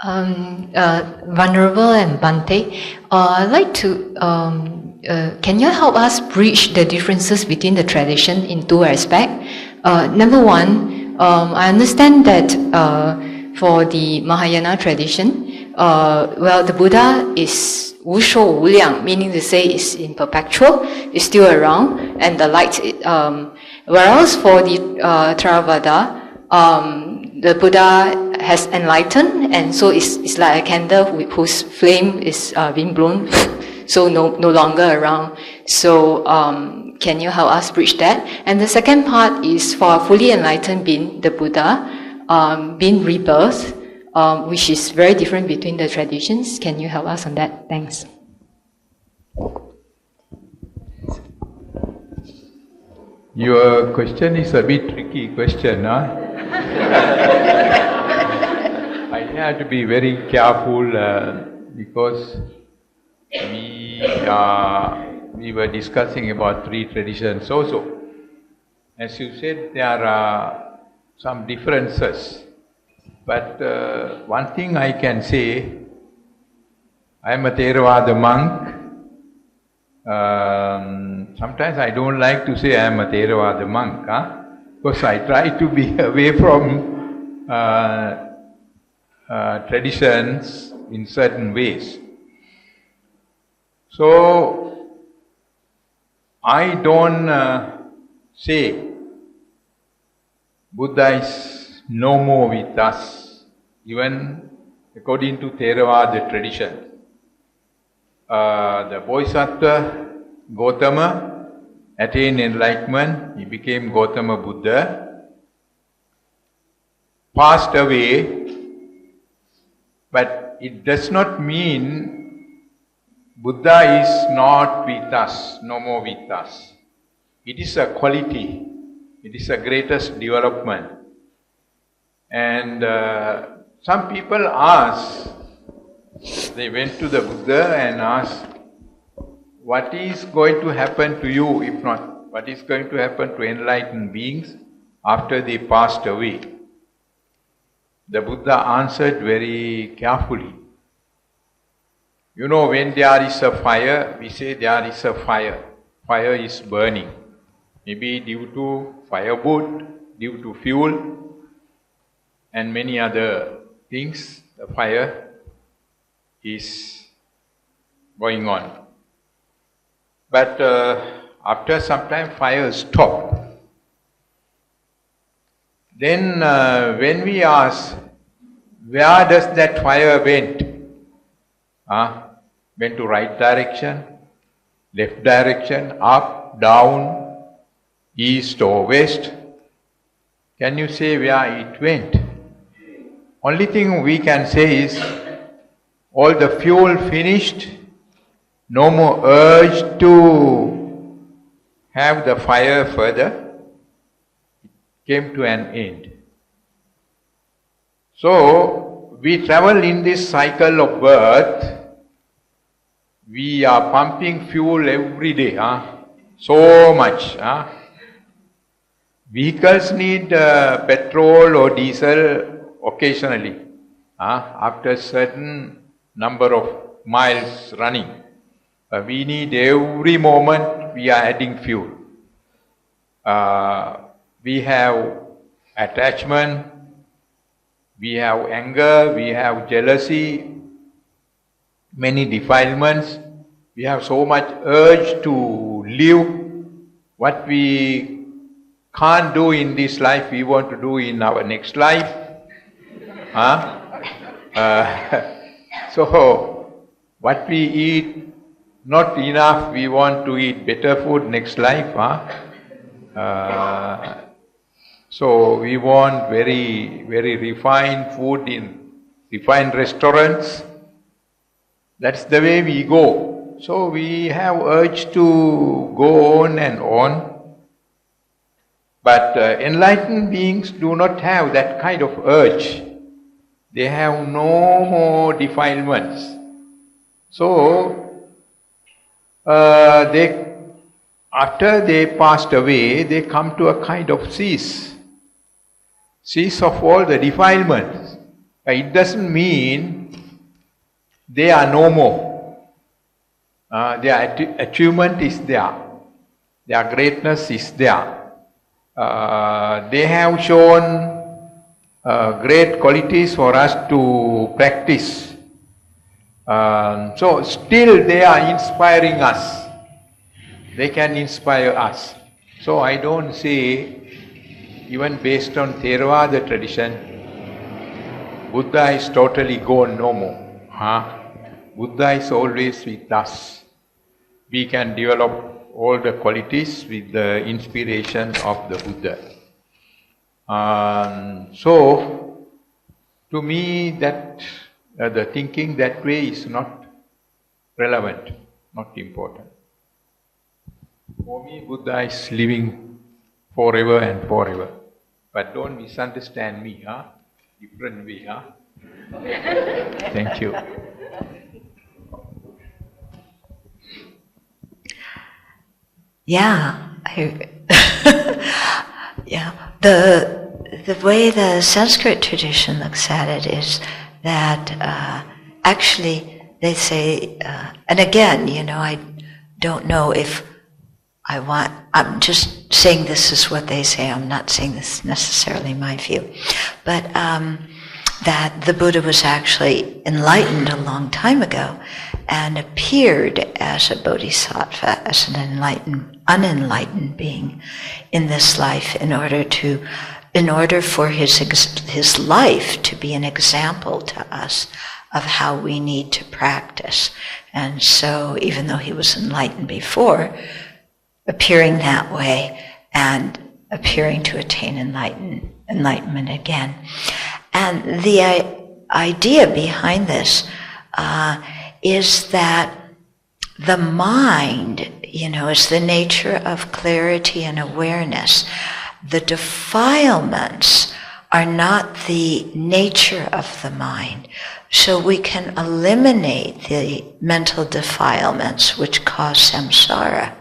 Venerable and Bhante, I'd like to, can you help us bridge the differences between the tradition in two aspects? Number one, I understand that for the Mahayana tradition, the Buddha is 无所无量, meaning to say is in perpetual, is still around, and the light. Whereas for the Theravada, the Buddha has enlightened, and so it's like a candle whose flame is being blown, so no longer around. So can you help us bridge that? And the second part is for a fully enlightened being, the Buddha, being rebirth, which is very different between the traditions. Can you help us on that? Thanks. Your question is a bit tricky question, huh? I have to be very careful because we were discussing about three traditions also. As you said, there are some differences. But one thing I can say, I am a Theravada monk. Sometimes I don't like to say I am a Theravada monk, because I try to be away from traditions in certain ways. So, I don't say Buddha is no more with us, even according to Theravada tradition. The Bodhisattva Gautama attained enlightenment, he became Gautama Buddha, passed away, but it does not mean Buddha is not with us, no more with us. It is a quality, it is the greatest development. And some people ask, they went to the Buddha and asked, what is going to happen to you, if not, what is going to happen to enlightened beings after they passed away? The Buddha answered very carefully. You know, when there is a fire, we say there is a fire. Fire is burning. Maybe due to firewood, due to fuel, and many other things, the fire is going on. But after some time, fire stopped. Then when we ask, where does that fire went? Went to right direction, left direction, up, down, east or west? Can you say where it went? Only thing we can say is, all the fuel finished, no more urge to have the fire further, it came to an end. So, we travel in this cycle of birth, we are pumping fuel every day, so much. Vehicles need petrol or diesel occasionally, after a certain number of miles running. We need every moment we are adding fuel. We have attachment, we have anger, we have jealousy, many defilements. We have so much urge to live. What we can't do in this life, we want to do in our next life. So, what we eat, not enough, we want to eat better food next life. So we want very, very refined food in refined restaurants. That's the way we go. So we have urge to go on and on. But enlightened beings do not have that kind of urge. They have no more defilements. So, after they passed away, they come to a kind of cease of all the defilements. It doesn't mean they are no more. Their achievement is there. Their greatness is there. They have shown great qualities for us to practice. So still they are inspiring us. They can inspire us. So I don't say, even based on Theravada tradition, Buddha is totally gone, no more. Buddha is always with us. We can develop all the qualities with the inspiration of the Buddha. So, to me, that the thinking that way is not relevant, not important. For me, Buddha is living forever and forever. But don't misunderstand me, different way, Thank you. Yeah. Yeah. The way the Sanskrit tradition looks at it is that actually they say, and again, I don't know if I'm just saying this is what they say, I'm not saying this is necessarily my view, but that the Buddha was actually enlightened a long time ago and appeared as a bodhisattva, as an unenlightened being in this life in order for his life to be an example to us of how we need to practice. And so even though he was enlightened before, appearing that way and appearing to attain enlightenment again. And the idea behind this is that the mind, is the nature of clarity and awareness. The defilements are not the nature of the mind. So we can eliminate the mental defilements which cause samsara.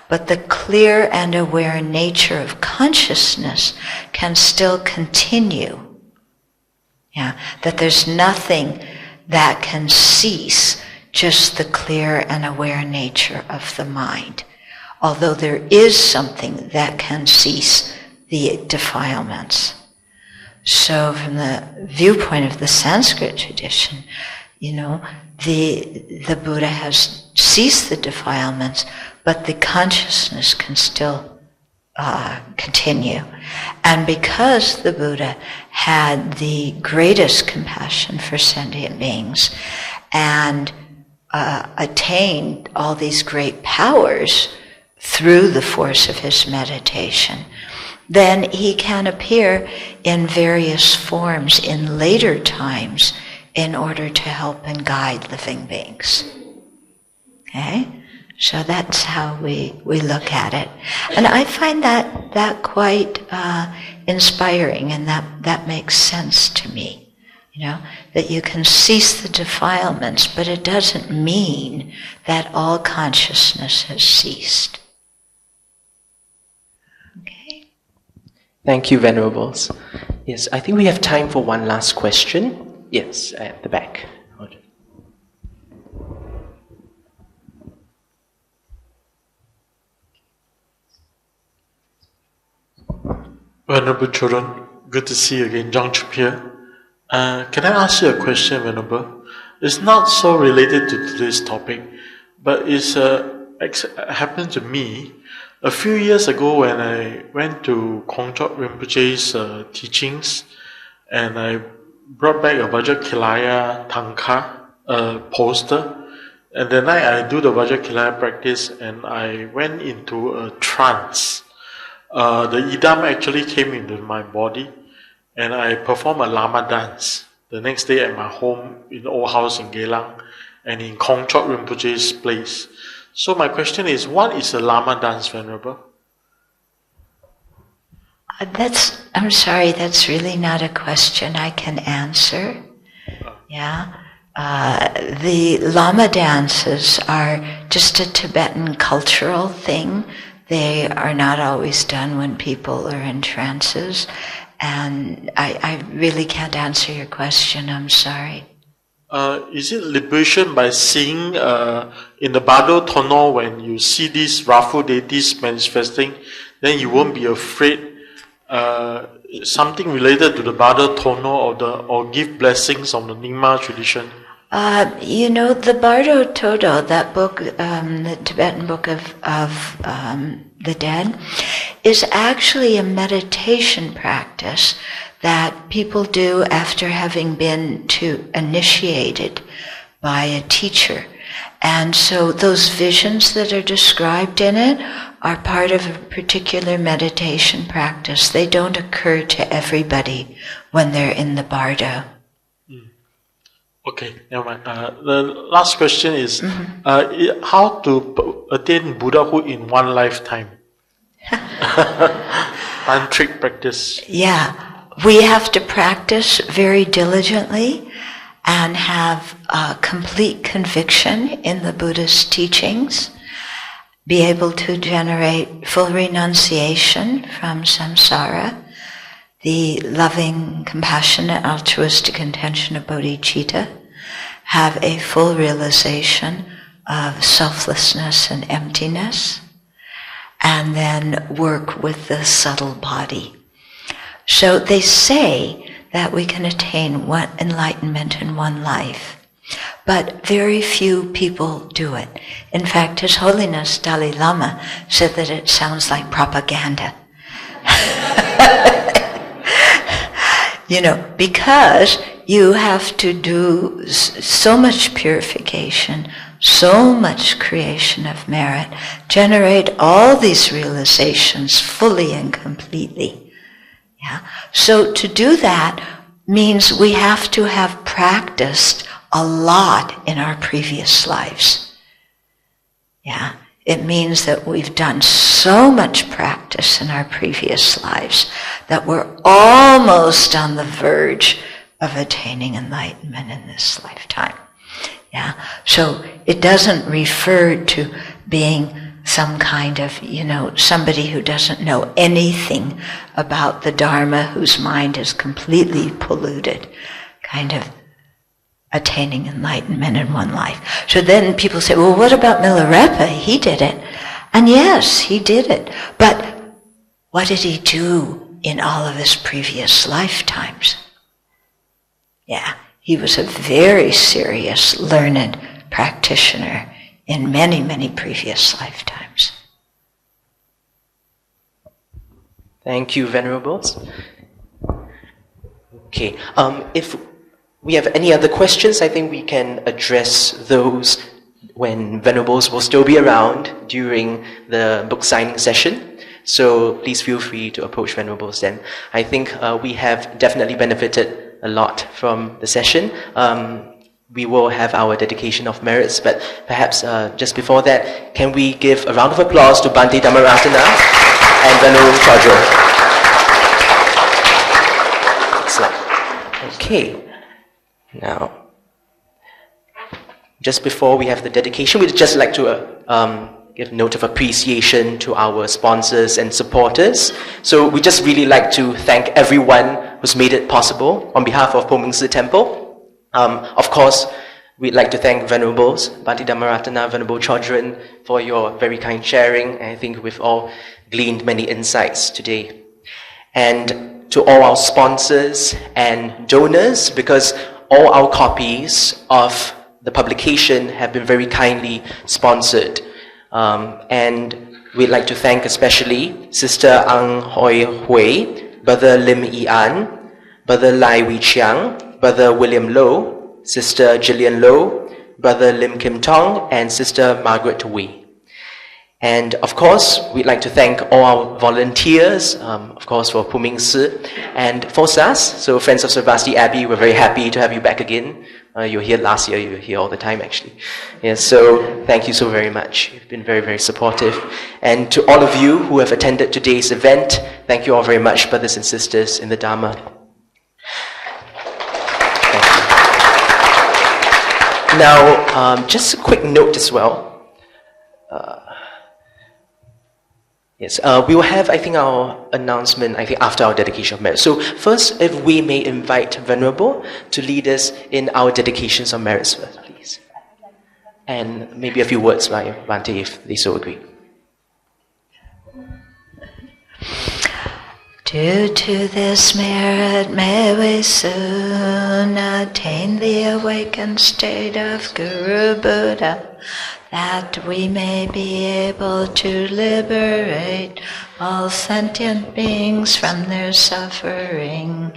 But the clear and aware nature of consciousness can still continue. Yeah, that there's nothing that can cease just the clear and aware nature of the mind. Although there is something that can cease the defilements. So from the viewpoint of the Sanskrit tradition, the Buddha has ceased the defilements, but the consciousness can still continue. And because the Buddha had the greatest compassion for sentient beings and attained all these great powers through the force of his meditation, then he can appear in various forms in later times in order to help and guide living beings. Okay? So that's how we look at it. And I find that quite inspiring, and that makes sense to me. That you can cease the defilements, but it doesn't mean that all consciousness has ceased. Okay? Thank you, Venerables. Yes, I think we have time for one last question. Yes, at the back. Venerable Chodron, good to see you again. John Chup here. Can I ask you a question, Venerable? It's not so related to today's topic, but it's happened to me a few years ago when I went to Kongtrot Rinpoche's teachings, and I brought back a Vajrakilaya Tanka poster. And the night I do the Vajrakilaya practice, and I went into a trance. The idam actually came into my body, and I performed a Lama dance the next day at my home in the old house in Geylang and in Kongtrot Rinpoche's place. So my question is, what is a Lama dance, Venerable? I'm sorry, that's really not a question I can answer. Yeah. The Lama dances are just a Tibetan cultural thing. They are not always done when people are in trances. And I really can't answer your question, I'm sorry. Is it liberation by seeing in the Bado Tono, when you see these Wrathful deities manifesting, then you won't be afraid? Something related to the Bado Tono or give blessings on the Nyingma tradition? The Bardo Todo, that book, the Tibetan book of the dead, is actually a meditation practice that people do after having been initiated by a teacher. And so those visions that are described in it are part of a particular meditation practice. They don't occur to everybody when they're in the Bardo. Okay, never mind. The last question is, how to attain Buddhahood in one lifetime? Tantric practice. Yeah, we have to practice very diligently and have complete conviction in the Buddha's teachings. be able to generate full renunciation from samsara, the loving, compassionate, altruistic intention of bodhicitta, have a full realization of selflessness and emptiness, and then work with the subtle body. So they say that we can attain one enlightenment in one life, but very few people do it. In fact, His Holiness Dalai Lama said that it sounds like propaganda. Because you have to do so much purification, so much creation of merit, generate all these realizations fully and completely. Yeah. So to do that means we have to have practiced a lot in our previous lives. Yeah. It means that we've done so much practice in our previous lives that we're almost on the verge of attaining enlightenment in this lifetime. Yeah. So it doesn't refer to being some kind of, somebody who doesn't know anything about the Dharma, whose mind is completely polluted, kind of attaining enlightenment in one life. So then people say, well, what about Milarepa? He did it. And yes, he did it. But what did he do in all of his previous lifetimes? Yeah, he was a very serious, learned practitioner in many, many previous lifetimes. Thank you, Venerables. Okay, if we have any other questions, I think we can address those when Venerables will still be around during the book signing session. So please feel free to approach Venerables then. I think we have definitely benefited a lot from the session. We will have our dedication of merits, but perhaps just before that, can we give a round of applause to Bhante Dhammaratana and Venerable Chodron. Excellent. Okay. Now, just before we have the dedication, we'd just like to give a note of appreciation to our sponsors and supporters. So we just really like to thank everyone who's made it possible on behalf of Po Ming Si Temple. Of course, we'd like to thank Venerables, Bhante Dhammaratana, Venerable Chodron, for your very kind sharing. I think we've all gleaned many insights today. And to all our sponsors and donors, because all our copies of the publication have been very kindly sponsored. And we'd like to thank especially Sister Ang Hoi Hui, Brother Lim Yi An, Brother Lai Wei Chiang, Brother William Low, Sister Gillian Low, Brother Lim Kim Tong, and Sister Margaret Wei. And of course, we'd like to thank all our volunteers, of course, for Po Ming Si and for SAS. So Friends of Sarvasti Abbey, we're very happy to have you back again. You were here last year, you were here all the time actually. Yeah, so thank you so very much. You've been very, very supportive. And to all of you who have attended today's event, thank you all very much, brothers and sisters in the Dharma. Thank you. Now, just a quick note as well. Yes, we will have, I think, our announcement, after our dedication of merit. So first, if we may invite Venerable to lead us in our dedications of merits first, please. And maybe a few words by Bhante, if they so agree. Due to this merit, may we soon attain the awakened state of Guru Buddha, that we may be able to liberate all sentient beings from their suffering.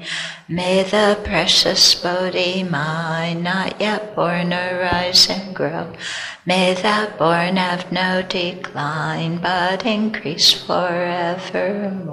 May the precious Bodhi mind, not yet born, arise and grow. May that born have no decline, but increase forevermore.